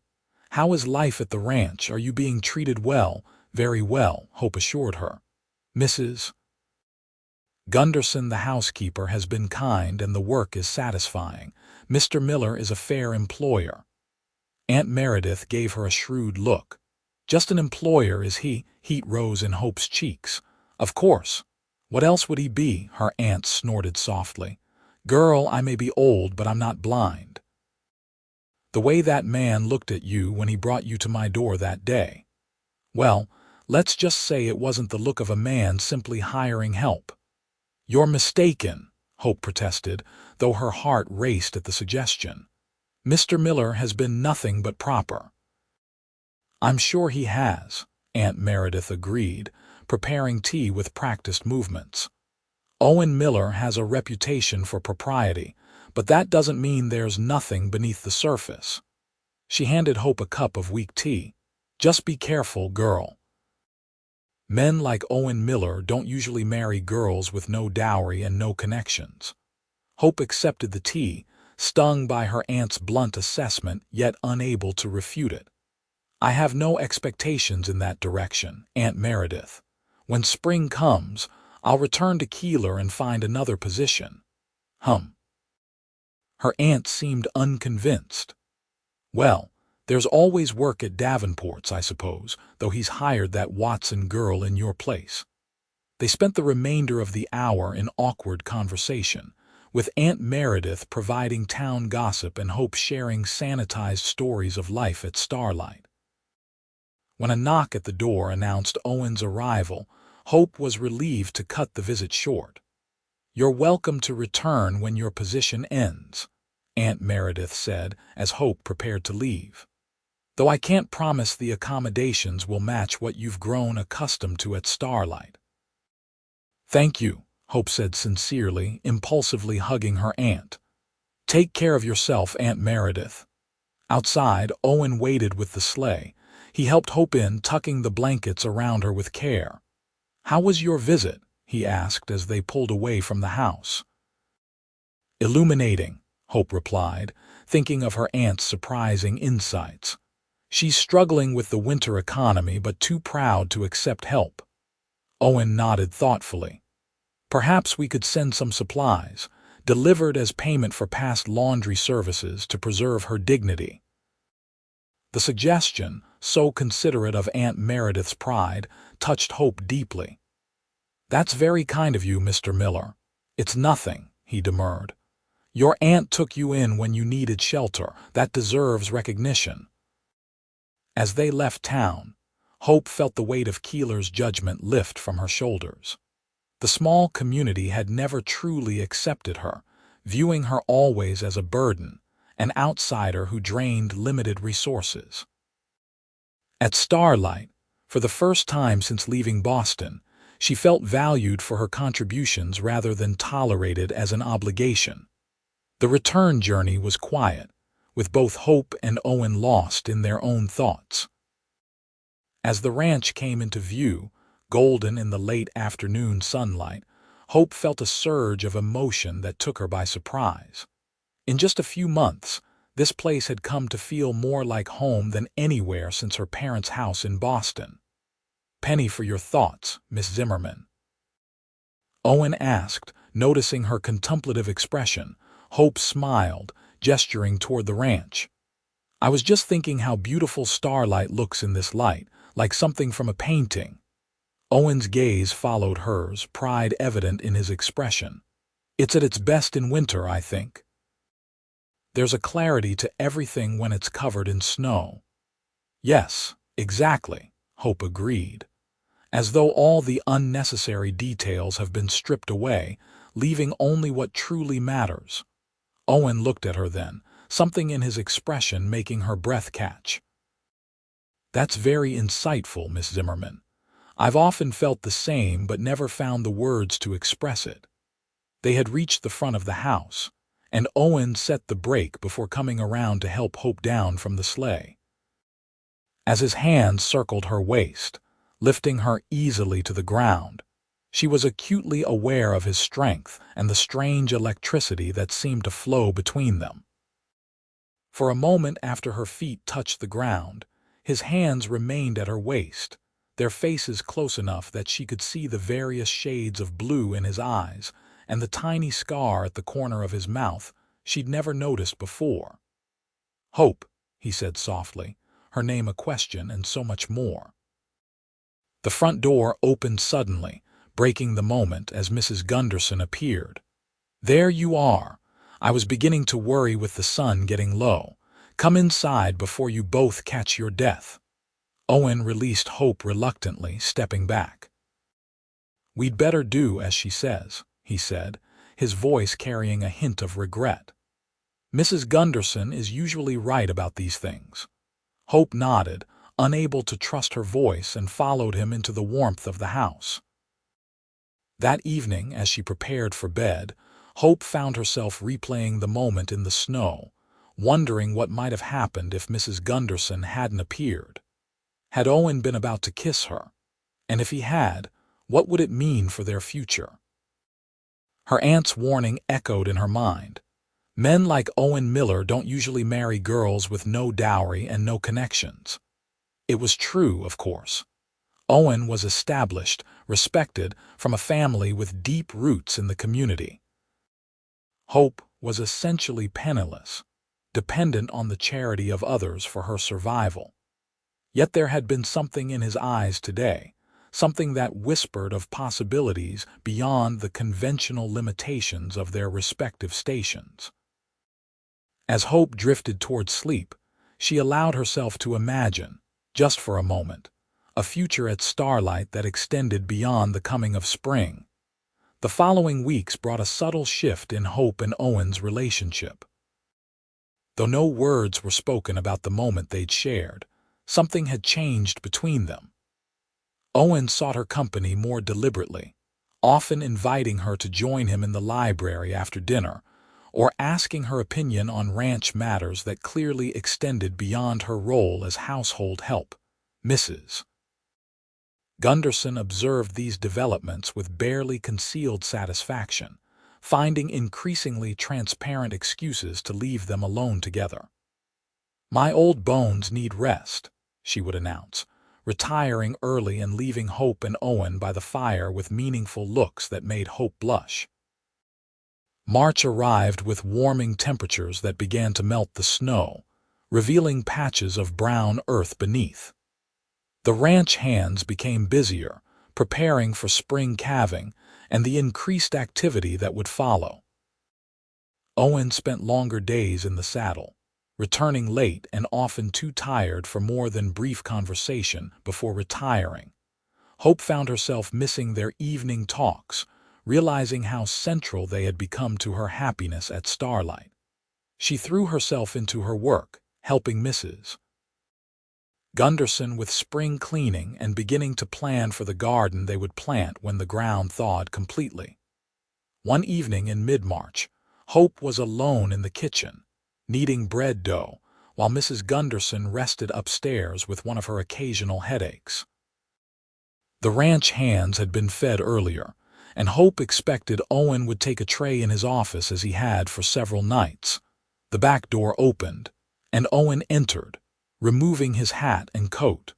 How is life at the ranch? Are you being treated well?" "Very well," Hope assured her. "Mrs. Gunderson, the housekeeper, has been kind and the work is satisfying. Mr. Miller is a fair employer. Aunt Meredith gave her a shrewd look. Just an employer, is he? Heat rose in Hope's cheeks. Of course. What else would he be? Her aunt snorted softly. Girl, I may be old, but I'm not blind. The way that man looked at you when he brought you to my door that day. Well, let's just say it wasn't the look of a man simply hiring help. You're mistaken, Hope protested, though her heart raced at the suggestion. Mr. Miller has been nothing but proper. I'm sure he has, Aunt Meredith agreed, preparing tea with practiced movements. Owen Miller has a reputation for propriety, but that doesn't mean there's nothing beneath the surface. She handed Hope a cup of weak tea. Just be careful, girl. Men like Owen Miller don't usually marry girls with no dowry and no connections. Hope accepted the tea, stung by her aunt's blunt assessment, yet unable to refute it. I have no expectations in that direction, Aunt Meredith. When spring comes, I'll return to Keeler and find another position. Her aunt seemed unconvinced. Well, there's always work at Davenport's, I suppose, though he's hired that Watson girl in your place. They spent the remainder of the hour in awkward conversation, with Aunt Meredith providing town gossip and Hope sharing sanitized stories of life at Starlight. When a knock at the door announced Owen's arrival, Hope was relieved to cut the visit short. You're welcome to return when your position ends, Aunt Meredith said as Hope prepared to leave. Though I can't promise the accommodations will match what you've grown accustomed to at Starlight. Thank you, Hope said sincerely, impulsively hugging her aunt. Take care of yourself, Aunt Meredith. Outside, Owen waited with the sleigh. He helped Hope in, tucking the blankets around her with care. How was your visit? He asked as they pulled away from the house. Illuminating, Hope replied, thinking of her aunt's surprising insights. She's struggling with the winter economy but too proud to accept help. Owen nodded thoughtfully. Perhaps we could send some supplies, delivered as payment for past laundry services to preserve her dignity. The suggestion, so considerate of Aunt Meredith's pride, touched Hope deeply. That's very kind of you, Mr. Miller. It's nothing, he demurred. Your aunt took you in when you needed shelter. That deserves recognition. As they left town, Hope felt the weight of Keeler's judgment lift from her shoulders. The small community had never truly accepted her, viewing her always as a burden, an outsider who drained limited resources. At Starlight, for the first time since leaving Boston, she felt valued for her contributions rather than tolerated as an obligation. The return journey was quiet, with both Hope and Owen lost in their own thoughts. As the ranch came into view, golden in the late afternoon sunlight, Hope felt a surge of emotion that took her by surprise. In just a few months, this place had come to feel more like home than anywhere since her parents' house in Boston. Penny for your thoughts, Miss Zimmerman. Owen asked, noticing her contemplative expression. Hope smiled, gesturing toward the ranch. I was just thinking how beautiful Starlight looks in this light, like something from a painting. Owen's gaze followed hers, pride evident in his expression. It's at its best in winter, I think. There's a clarity to everything when it's covered in snow. Yes, exactly, Hope agreed. As though all the unnecessary details have been stripped away, leaving only what truly matters. Owen looked at her then, something in his expression making her breath catch. That's very insightful, Miss Zimmerman. I've often felt the same but never found the words to express it. They had reached the front of the house, and Owen set the brake before coming around to help Hope down from the sleigh. As his hand circled her waist, lifting her easily to the ground, she was acutely aware of his strength and the strange electricity that seemed to flow between them. For a moment after her feet touched the ground, his hands remained at her waist, their faces close enough that she could see the various shades of blue in his eyes and the tiny scar at the corner of his mouth she'd never noticed before. "Hope," he said softly, her name a question and so much more. The front door opened suddenly, breaking the moment as Mrs. Gunderson appeared. "There you are. I was beginning to worry with the sun getting low. Come inside before you both catch your death." Owen released Hope reluctantly, stepping back. "We'd better do as she says," he said, his voice carrying a hint of regret. "Mrs. Gunderson is usually right about these things." Hope nodded, unable to trust her voice, and followed him into the warmth of the house. That evening, as she prepared for bed, Hope found herself replaying the moment in the snow, wondering what might have happened if Mrs. Gunderson hadn't appeared. Had Owen been about to kiss her? And if he had, what would it mean for their future? Her aunt's warning echoed in her mind. Men like Owen Miller don't usually marry girls with no dowry and no connections. It was true, of course. Owen was established, respected, from a family with deep roots in the community. Hope was essentially penniless, dependent on the charity of others for her survival. Yet there had been something in his eyes today, something that whispered of possibilities beyond the conventional limitations of their respective stations. As Hope drifted toward sleep, she allowed herself to imagine, just for a moment, a future at Starlight that extended beyond the coming of spring. The following weeks brought a subtle shift in Hope and Owen's relationship. Though no words were spoken about the moment they'd shared, something had changed between them. Owen sought her company more deliberately, often inviting her to join him in the library after dinner, or asking her opinion on ranch matters that clearly extended beyond her role as household help. Mrs. Gunderson observed these developments with barely concealed satisfaction, finding increasingly transparent excuses to leave them alone together. "My old bones need rest," she would announce, retiring early and leaving Hope and Owen by the fire with meaningful looks that made Hope blush. March arrived with warming temperatures that began to melt the snow, revealing patches of brown earth beneath. The ranch hands became busier, preparing for spring calving and the increased activity that would follow. Owen spent longer days in the saddle, returning late and often too tired for more than brief conversation before retiring. Hope found herself missing their evening talks, realizing how central they had become to her happiness at Starlight. She threw herself into her work, helping Mrs. Gunderson with spring cleaning and beginning to plan for the garden they would plant when the ground thawed completely. One evening in mid-March, Hope was alone in the kitchen, kneading bread dough, while Mrs. Gunderson rested upstairs with one of her occasional headaches. The ranch hands had been fed earlier, and Hope expected Owen would take a tray in his office as he had for several nights. The back door opened, and Owen entered, removing his hat and coat.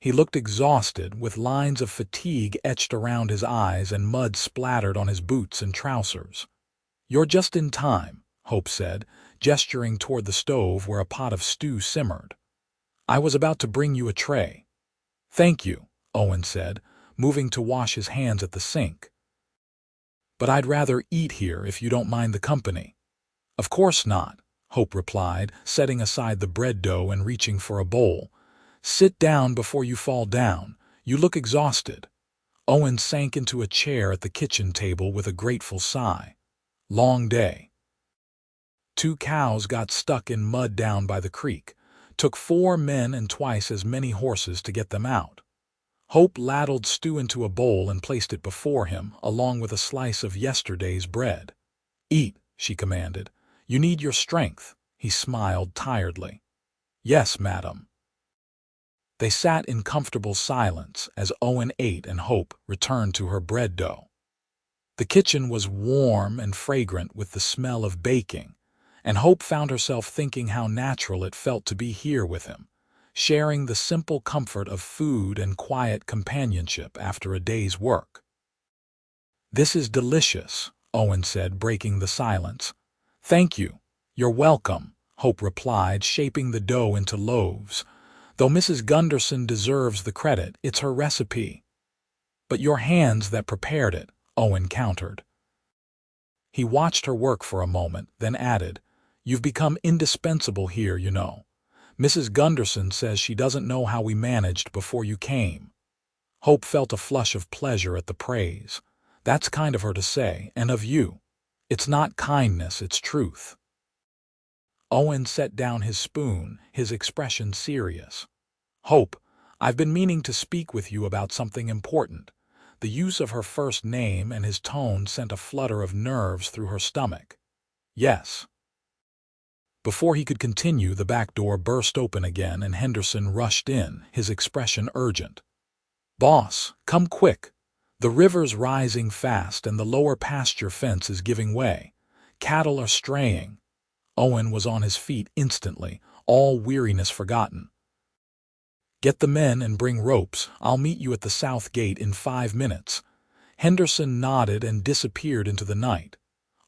He looked exhausted, with lines of fatigue etched around his eyes and mud splattered on his boots and trousers. "You're just in time," Hope said, gesturing toward the stove where a pot of stew simmered. "I was about to bring you a tray." "Thank you," Owen said, moving to wash his hands at the sink. "But I'd rather eat here if you don't mind the company." "Of course not," Hope replied, setting aside the bread dough and reaching for a bowl. "Sit down before you fall down. You look exhausted." Owen sank into a chair at the kitchen table with a grateful sigh. "Long day." 2 cows got stuck in mud down by the creek. Took 4 men and twice as many horses to get them out. Hope ladled stew into a bowl and placed it before him, along with a slice of yesterday's bread. "Eat," she commanded. "You need your strength." He smiled tiredly. "Yes, madam." They sat in comfortable silence as Owen ate and Hope returned to her bread dough. The kitchen was warm and fragrant with the smell of baking, and Hope found herself thinking how natural it felt to be here with him. sharing the simple comfort of food and quiet companionship after a day's work. "This is delicious," Owen said, breaking the silence. "Thank you. You're welcome," Hope replied, shaping the dough into loaves. "Though Mrs. Gunderson deserves the credit, it's her recipe." "But your hands that prepared it," Owen countered. He watched her work for a moment, then added, "You've become indispensable here, you know. Mrs. Gunderson says she doesn't know how we managed before you came." Hope felt a flush of pleasure at the praise. That's kind of her to say, and of you. It's not kindness, it's truth. Owen set down his spoon, his expression serious. "Hope, I've been meaning to speak with you about something important." The use of her first name and his tone sent a flutter of nerves through her stomach. "Yes." Before he could continue, the back door burst open again and Henderson rushed in, his expression urgent. "Boss, come quick. The river's rising fast and the lower pasture fence is giving way. Cattle are straying." Owen was on his feet instantly, all weariness forgotten. "Get the men and bring ropes. I'll meet you at the south gate in 5 minutes." Henderson nodded and disappeared into the night.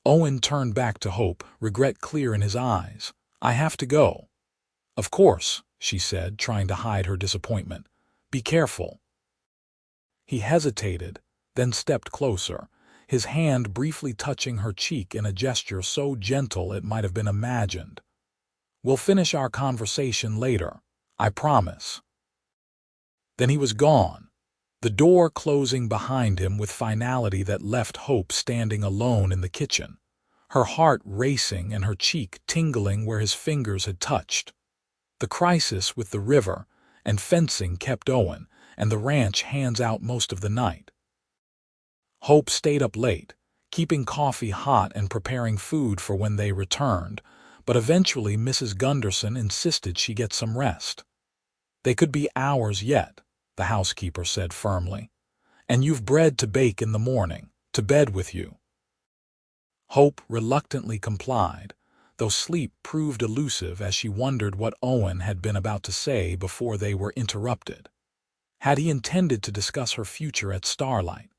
Owen turned back to Hope, regret clear in his eyes. "I have to go." "Of course," she said, trying to hide her disappointment. "Be careful." He hesitated, then stepped closer, his hand briefly touching her cheek in a gesture so gentle it might have been imagined. "We'll finish our conversation later, I promise." Then he was gone, the door closing behind him with finality that left Hope standing alone in the kitchen, her heart racing and her cheek tingling where his fingers had touched. The crisis with the river and fencing kept Owen and the ranch hands out most of the night. Hope stayed up late, keeping coffee hot and preparing food for when they returned, but eventually Mrs. Gunderson insisted she get some rest. "They could be hours yet," the housekeeper said firmly. "And you've bread to bake in the morning. To bed with you." Hope reluctantly complied, though sleep proved elusive as she wondered what Owen had been about to say before they were interrupted. Had he intended to discuss her future at Starlight?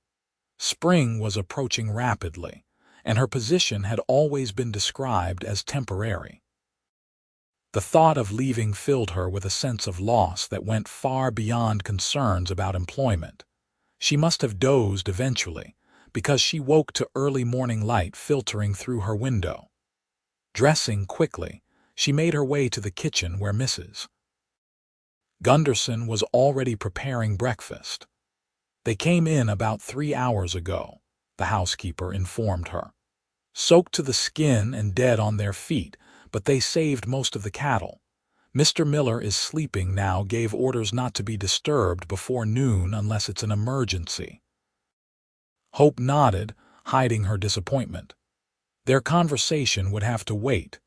Spring was approaching rapidly, and her position had always been described as temporary. The thought of leaving filled her with a sense of loss that went far beyond concerns about employment. She must have dozed eventually, because she woke to early morning light filtering through her window. Dressing quickly, she made her way to the kitchen where Mrs. Gunderson was already preparing breakfast. "They came in about 3 hours ago," the housekeeper informed her. "Soaked to the skin and dead on their feet, but they saved most of the cattle. Mr. Miller is sleeping now, gave orders not to be disturbed before noon unless it's an emergency." Hope nodded, hiding her disappointment. Their conversation would have to wait.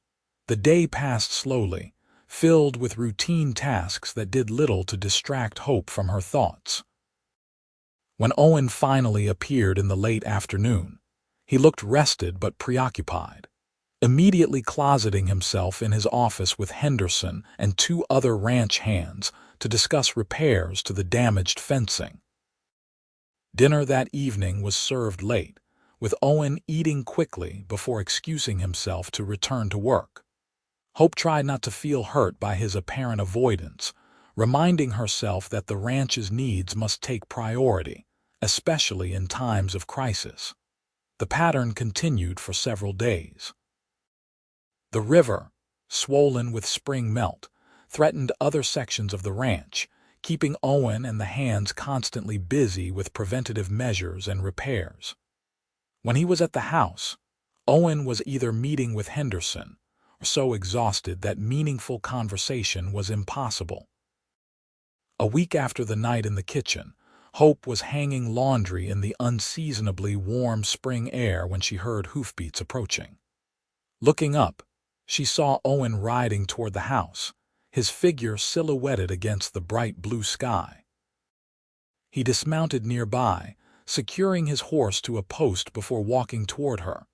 The day passed slowly, filled with routine tasks that did little to distract Hope from her thoughts. When Owen finally appeared in the late afternoon, he looked rested but preoccupied. Immediately closeting himself in his office with Henderson and 2 other ranch hands to discuss repairs to the damaged fencing. Dinner that evening was served late, with Owen eating quickly before excusing himself to return to work. Hope tried not to feel hurt by his apparent avoidance, reminding herself that the ranch's needs must take priority, especially in times of crisis. The pattern continued for several days. The river, swollen with spring melt, threatened other sections of the ranch, keeping Owen and the hands constantly busy with preventative measures and repairs. When he was at the house, Owen was either meeting with Henderson or so exhausted that meaningful conversation was impossible. A week after the night in the kitchen, Hope was hanging laundry in the unseasonably warm spring air when she heard hoofbeats approaching. Looking up, she saw Owen riding toward the house, his figure silhouetted against the bright blue sky. He dismounted nearby, securing his horse to a post before walking toward her.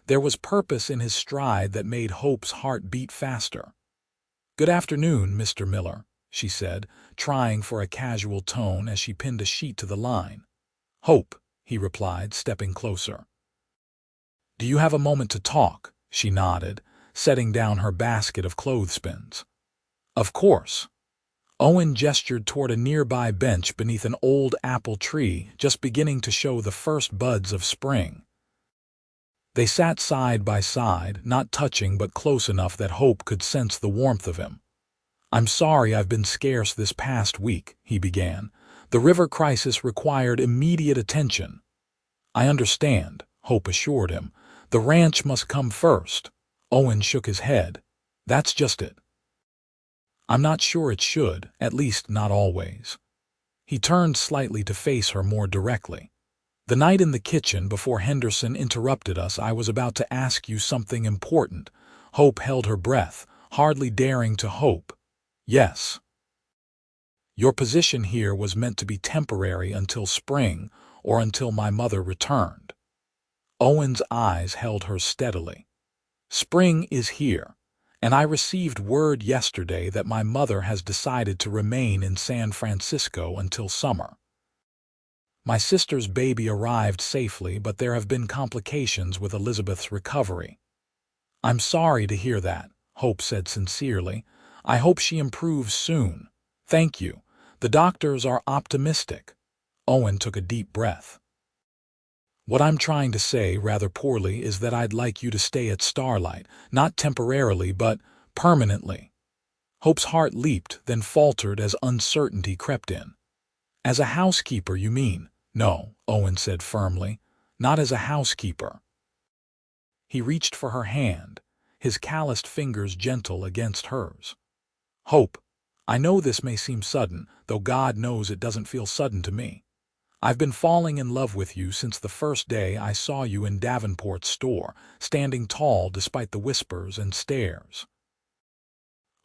There was purpose in his stride that made Hope's heart beat faster. "Good afternoon, Mr. Miller," she said, trying for a casual tone as she pinned a sheet to the line. Hope, he replied, stepping closer. Do you have a moment to talk? She nodded, setting down her basket of clothespins. Of course. Owen gestured toward a nearby bench beneath an old apple tree just beginning to show the first buds of spring. They sat side by side, not touching but close enough that Hope could sense the warmth of him. I'm sorry I've been scarce this past week, he began. The river crisis required immediate attention. I understand, Hope assured him. The ranch must come first. Owen shook his head. That's just it. I'm not sure it should, at least not always. He turned slightly to face her more directly. The night in the kitchen before Henderson interrupted us, I was about to ask you something important. Hope held her breath, hardly daring to hope. Yes. Your position here was meant to be temporary until spring or until my mother returned. Owen's eyes held her steadily. Spring is here, and I received word yesterday that my mother has decided to remain in San Francisco until summer. My sister's baby arrived safely, but there have been complications with Elizabeth's recovery. I'm sorry to hear that, Hope said sincerely. I hope she improves soon. Thank you. The doctors are optimistic. Owen took a deep breath. What I'm trying to say, rather poorly, is that I'd like you to stay at Starlight, not temporarily, but permanently. Hope's heart leaped, then faltered as uncertainty crept in. As a housekeeper, you mean? No, Owen said firmly. Not as a housekeeper. He reached for her hand, his calloused fingers gentle against hers. Hope, I know this may seem sudden, though God knows it doesn't feel sudden to me. I've been falling in love with you since the first day I saw you in Davenport's store, standing tall despite the whispers and stares.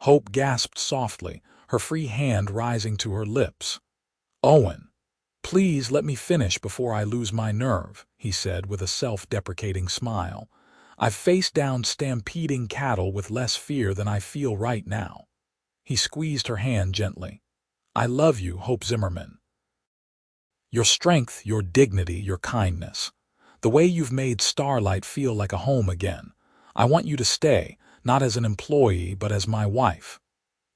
Hope gasped softly, her free hand rising to her lips. Owen, please let me finish before I lose my nerve, he said with a self-deprecating smile. I've faced down stampeding cattle with less fear than I feel right now. He squeezed her hand gently. I love you, Hope Zimmerman. Your strength, your dignity, your kindness. The way you've made Starlight feel like a home again. I want you to stay, not as an employee, but as my wife.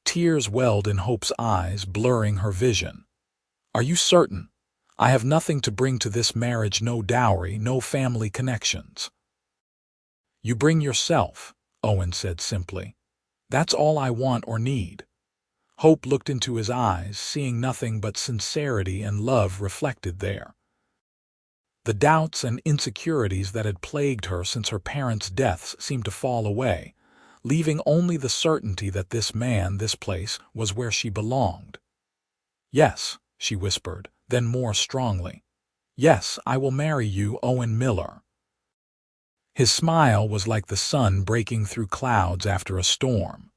Tears welled in Hope's eyes, blurring her vision. Are you certain? I have nothing to bring to this marriage, no dowry, no family connections. You bring yourself, Owen said simply. That's all I want or need. Hope looked into his eyes, seeing nothing but sincerity and love reflected there. The doubts and insecurities that had plagued her since her parents' deaths seemed to fall away, leaving only the certainty that this man, this place, was where she belonged. Yes, she whispered, then more strongly. Yes, I will marry you, Owen Miller. His smile was like the sun breaking through clouds after a storm.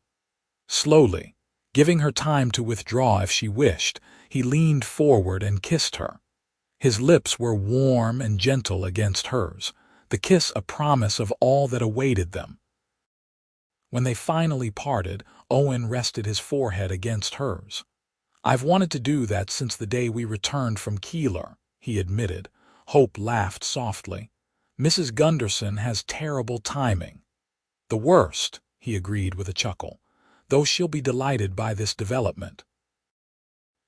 Slowly, giving her time to withdraw if she wished, he leaned forward and kissed her. His lips were warm and gentle against hers, the kiss a promise of all that awaited them. When they finally parted, Owen rested his forehead against hers. I've wanted to do that since the day we returned from Keeler, he admitted. Hope laughed softly. Mrs. Gunderson has terrible timing. The worst, he agreed with a chuckle, though she'll be delighted by this development.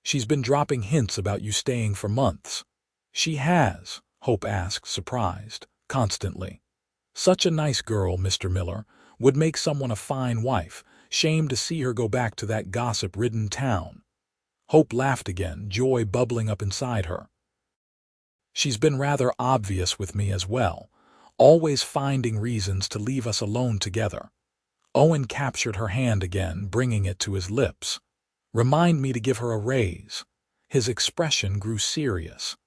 She's been dropping hints about you staying for months. She has, Hope asked, surprised, constantly. Such a nice girl, Mr. Miller, would make someone a fine wife. Shame to see her go back to that gossip-ridden town. Hope laughed again, joy bubbling up inside her. She's been rather obvious with me as well, always finding reasons to leave us alone together. Owen captured her hand again, bringing it to his lips. Remind me to give her a raise. His expression grew serious.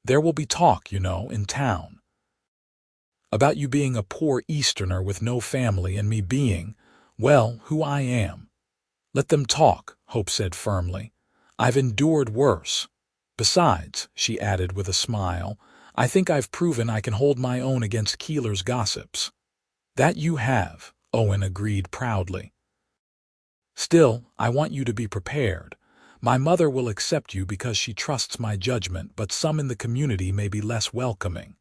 There will be talk, you know, in town. About you being a poor Easterner with no family and me being, well, who I am. Let them talk, Hope said firmly. I've endured worse. Besides, she added with a smile, I think I've proven I can hold my own against Keeler's gossips. That you have, Owen agreed proudly. Still, I want you to be prepared. My mother will accept you because she trusts my judgment, but some in the community may be less welcoming.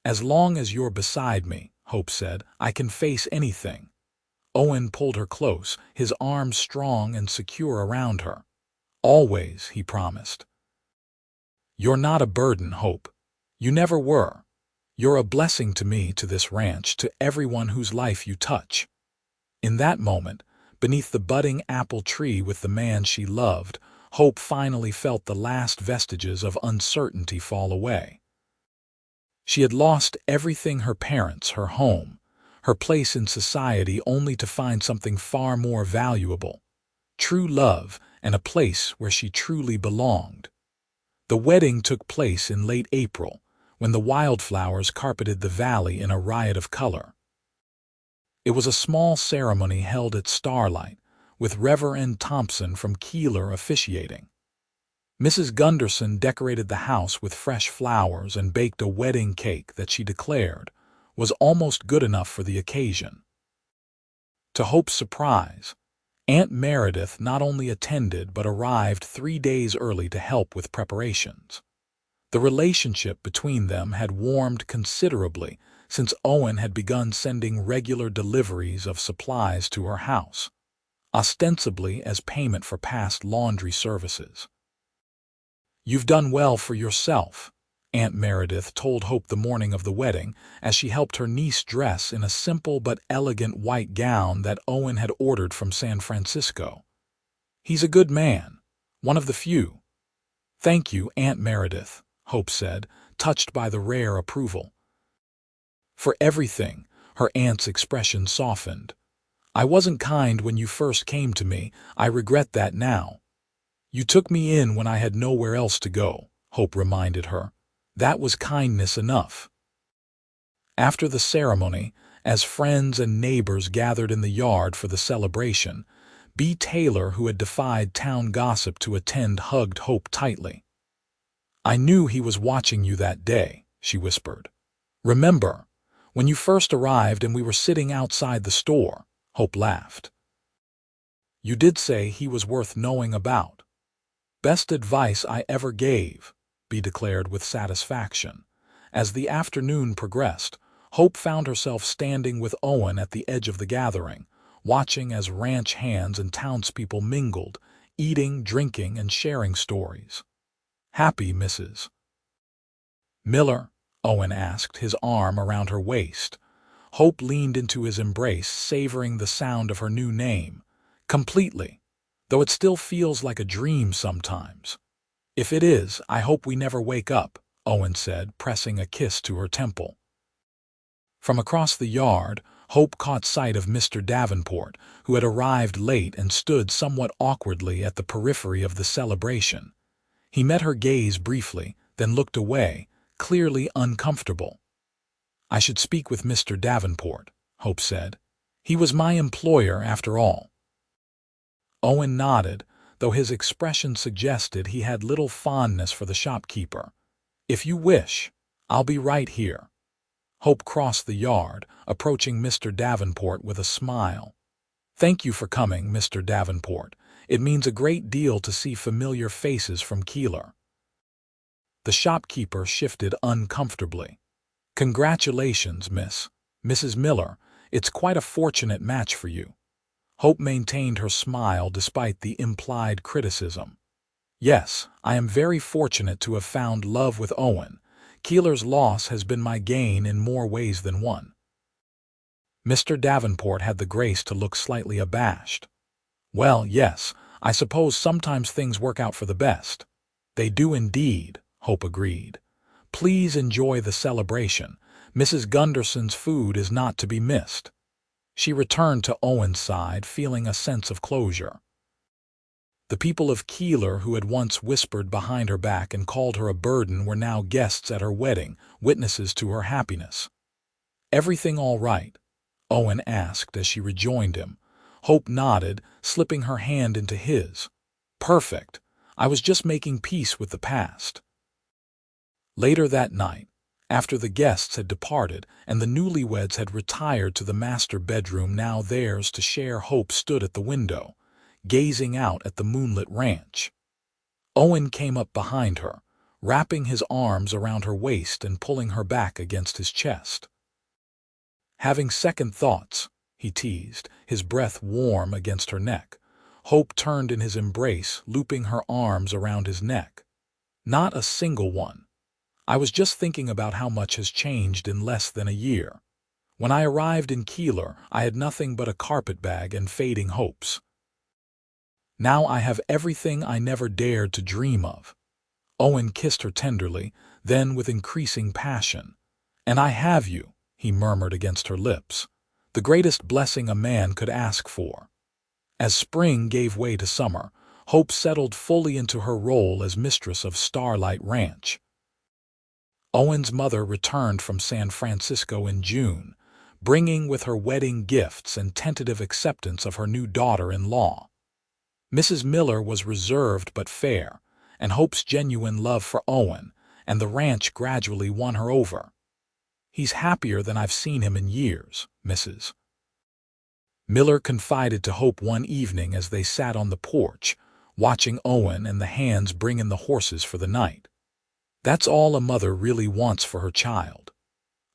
As long as you're beside me, Hope said, I can face anything. Owen pulled her close, his arms strong and secure around her. Always, he promised. You're not a burden, Hope. You never were. You're a blessing to me, to this ranch, to everyone whose life you touch. In that moment, beneath the budding apple tree with the man she loved, Hope finally felt the last vestiges of uncertainty fall away. She had lost everything: her parents, her home, her place in society, only to find something far more valuable: true love and a place where she truly belonged. The wedding took place in late April, when the wildflowers carpeted the valley in a riot of color. It was a small ceremony held at Starlight, with Reverend Thompson from Keeler officiating. Mrs. Gunderson decorated the house with fresh flowers and baked a wedding cake that she declared was almost good enough for the occasion. To Hope's surprise, Aunt Meredith not only attended but arrived 3 days early to help with preparations. The relationship between them had warmed considerably since Owen had begun sending regular deliveries of supplies to her house, ostensibly as payment for past laundry services. "You've done well for yourself," Aunt Meredith told Hope the morning of the wedding, as she helped her niece dress in a simple but elegant white gown that Owen had ordered from San Francisco. "He's a good man, one of the few." "Thank you, Aunt Meredith," Hope said, touched by the rare approval. "For everything," her aunt's expression softened. "I wasn't kind when you first came to me. I regret that now." "You took me in when I had nowhere else to go," Hope reminded her. "That was kindness enough." After the ceremony, as friends and neighbors gathered in the yard for the celebration, B. Taylor, who had defied town gossip to attend, hugged Hope tightly. "I knew he was watching you that day," she whispered. "Remember, when you first arrived and we were sitting outside the store?" Hope laughed. "You did say he was worth knowing about." "Best advice I ever gave," B declared with satisfaction. As the afternoon progressed, Hope found herself standing with Owen at the edge of the gathering, watching as ranch hands and townspeople mingled, eating, drinking, and sharing stories. "Happy, Mrs. Miller?" Owen asked, his arm around her waist. Hope leaned into his embrace, savoring the sound of her new name. "Completely, though it still feels like a dream sometimes." "If it is, I hope we never wake up," Owen said, pressing a kiss to her temple. From across the yard, Hope caught sight of Mr. Davenport, who had arrived late and stood somewhat awkwardly at the periphery of the celebration. He met her gaze briefly, then looked away, clearly uncomfortable. "I should speak with Mr. Davenport," Hope said. "He was my employer, after all." Owen nodded, though his expression suggested he had little fondness for the shopkeeper. "If you wish, I'll be right here." Hope crossed the yard, approaching Mr. Davenport with a smile. "Thank you for coming, Mr. Davenport. It means a great deal to see familiar faces from Keeler." The shopkeeper shifted uncomfortably. "Congratulations, Mrs. Miller. It's quite a fortunate match for you." Hope maintained her smile despite the implied criticism. "Yes, I am very fortunate to have found love with Owen. Keeler's loss has been my gain in more ways than one." Mr. Davenport had the grace to look slightly abashed. "Well, yes, I suppose sometimes things work out for the best." "They do indeed," Hope agreed. "Please enjoy the celebration. Mrs. Gunderson's food is not to be missed." She returned to Owen's side, feeling a sense of closure. The people of Keeler, who had once whispered behind her back and called her a burden, were now guests at her wedding, witnesses to her happiness. "Everything all right?" Owen asked as she rejoined him. Hope nodded, slipping her hand into his. "Perfect. I was just making peace with the past." Later that night, after the guests had departed and the newlyweds had retired to the master bedroom now theirs to share, Hope stood at the window, gazing out at the moonlit ranch. Owen came up behind her, wrapping his arms around her waist and pulling her back against his chest. "Having second thoughts," he teased, his breath warm against her neck. Hope turned in his embrace, looping her arms around his neck. "Not a single one. I was just thinking about how much has changed in less than a year. When I arrived in Keeler, I had nothing but a carpetbag and fading hopes. Now I have everything I never dared to dream of." Owen kissed her tenderly, then with increasing passion. "And I have you," he murmured against her lips. "The greatest blessing a man could ask for." As spring gave way to summer, Hope settled fully into her role as mistress of Starlight Ranch. Owen's mother returned from San Francisco in June, bringing with her wedding gifts and tentative acceptance of her new daughter-in-law. Mrs. Miller was reserved but fair, and Hope's genuine love for Owen and the ranch gradually won her over. "He's happier than I've seen him in years, Mrs. Miller confided to Hope one evening as they sat on the porch, watching Owen and the hands bring in the horses for the night. "That's all a mother really wants for her child."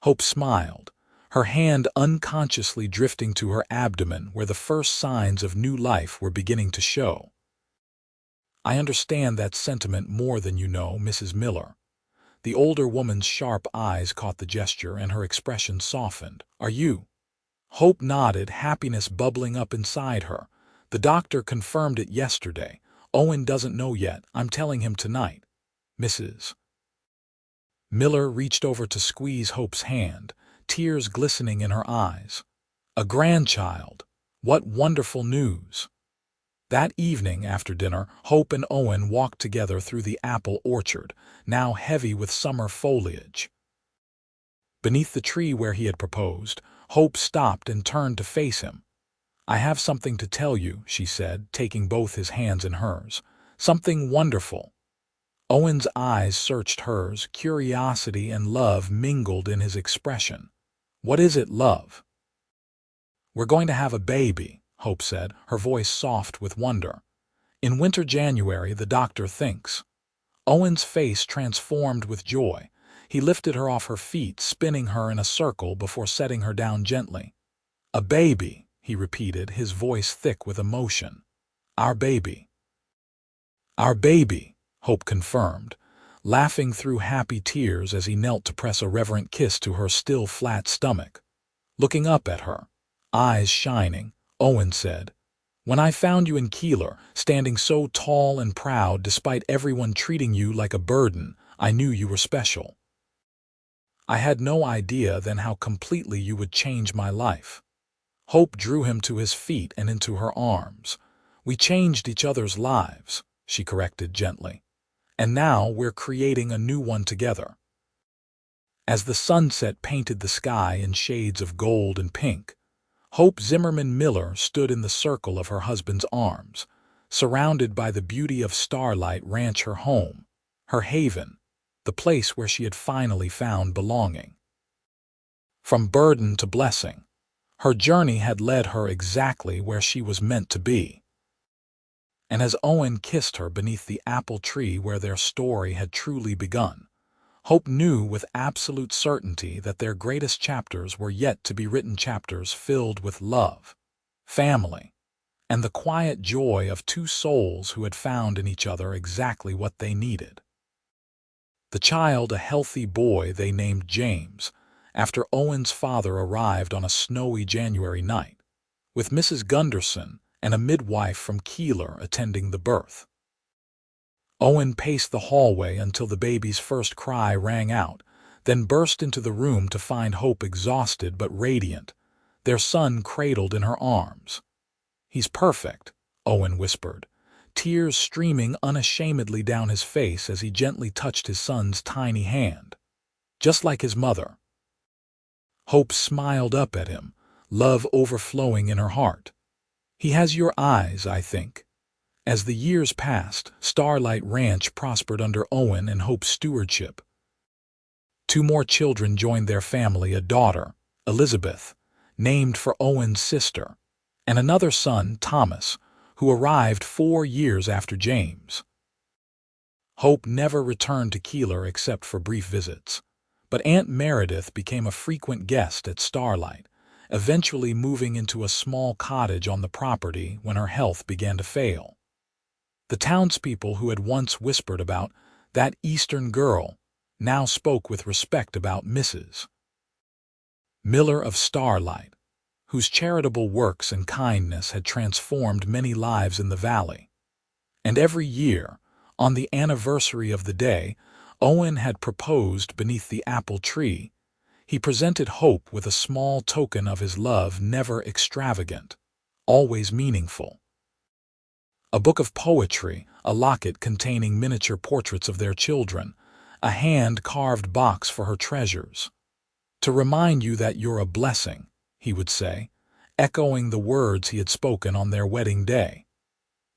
Hope smiled, her hand unconsciously drifting to her abdomen where the first signs of new life were beginning to show. "I understand that sentiment more than you know, Mrs. Miller." The older woman's sharp eyes caught the gesture and her expression softened. "Are you?" Hope nodded, happiness bubbling up inside her. "The doctor confirmed it yesterday. Owen doesn't know yet. I'm telling him tonight." Mrs. Miller reached over to squeeze Hope's hand, tears glistening in her eyes. "A grandchild! What wonderful news!" That evening after dinner, Hope and Owen walked together through the apple orchard, now heavy with summer foliage. Beneath the tree where he had proposed, Hope stopped and turned to face him. "I have something to tell you," she said, taking both his hands in hers. "Something wonderful." Owen's eyes searched hers, curiosity and love mingled in his expression. "What is it, love?" "We're going to have a baby," Hope said, her voice soft with wonder. "In winter January, the doctor thinks." Owen's face transformed with joy. He lifted her off her feet, spinning her in a circle before setting her down gently. "A baby," he repeated, his voice thick with emotion. "Our baby." "Our baby," Hope confirmed, laughing through happy tears as he knelt to press a reverent kiss to her still flat stomach. Looking up at her, eyes shining, Owen said, "When I found you in Keeler, standing so tall and proud despite everyone treating you like a burden, I knew you were special. I had no idea then how completely you would change my life." Hope drew him to his feet and into her arms. "We changed each other's lives," she corrected gently. "And now we're creating a new one together." As the sunset painted the sky in shades of gold and pink, Hope Zimmerman Miller stood in the circle of her husband's arms, surrounded by the beauty of Starlight Ranch, her home, her haven, the place where she had finally found belonging. From burden to blessing, her journey had led her exactly where she was meant to be. And as Owen kissed her beneath the apple tree where their story had truly begun, Hope knew with absolute certainty that their greatest chapters were yet to be written, chapters filled with love, family, and the quiet joy of two souls who had found in each other exactly what they needed. The child, a healthy boy they named James, after Owen's father arrived on a snowy January night, with Mrs. Gunderson and a midwife from Keeler attending the birth. Owen paced the hallway until the baby's first cry rang out, then burst into the room to find Hope exhausted but radiant, their son cradled in her arms. "He's perfect," Owen whispered, tears streaming unashamedly down his face as he gently touched his son's tiny hand. "Just like his mother." Hope smiled up at him, love overflowing in her heart. "He has your eyes, I think." As the years passed, Starlight Ranch prospered under Owen and Hope's stewardship. 2 more children joined their family, a daughter, Elizabeth, named for Owen's sister, and another son, Thomas, who arrived 4 years after James. Hope never returned to Keeler except for brief visits, but Aunt Meredith became a frequent guest at Starlight, eventually moving into a small cottage on the property when her health began to fail. The townspeople who had once whispered about that Eastern girl now spoke with respect about Mrs. Miller of Starlight, whose charitable works and kindness had transformed many lives in the valley. And every year, on the anniversary of the day Owen had proposed beneath the apple tree, he presented Hope with a small token of his love, never extravagant, always meaningful. A book of poetry, a locket containing miniature portraits of their children, a hand-carved box for her treasures. "To remind you that you're a blessing," he would say, echoing the words he had spoken on their wedding day.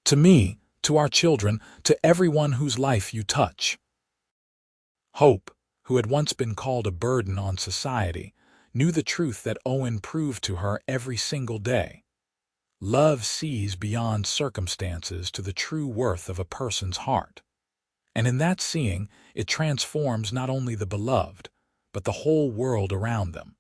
"To me, to our children, to everyone whose life you touch." Hope, who had once been called a burden on society, knew the truth that Owen proved to her every single day. Love sees beyond circumstances to the true worth of a person's heart. And in that seeing, it transforms not only the beloved, but the whole world around them.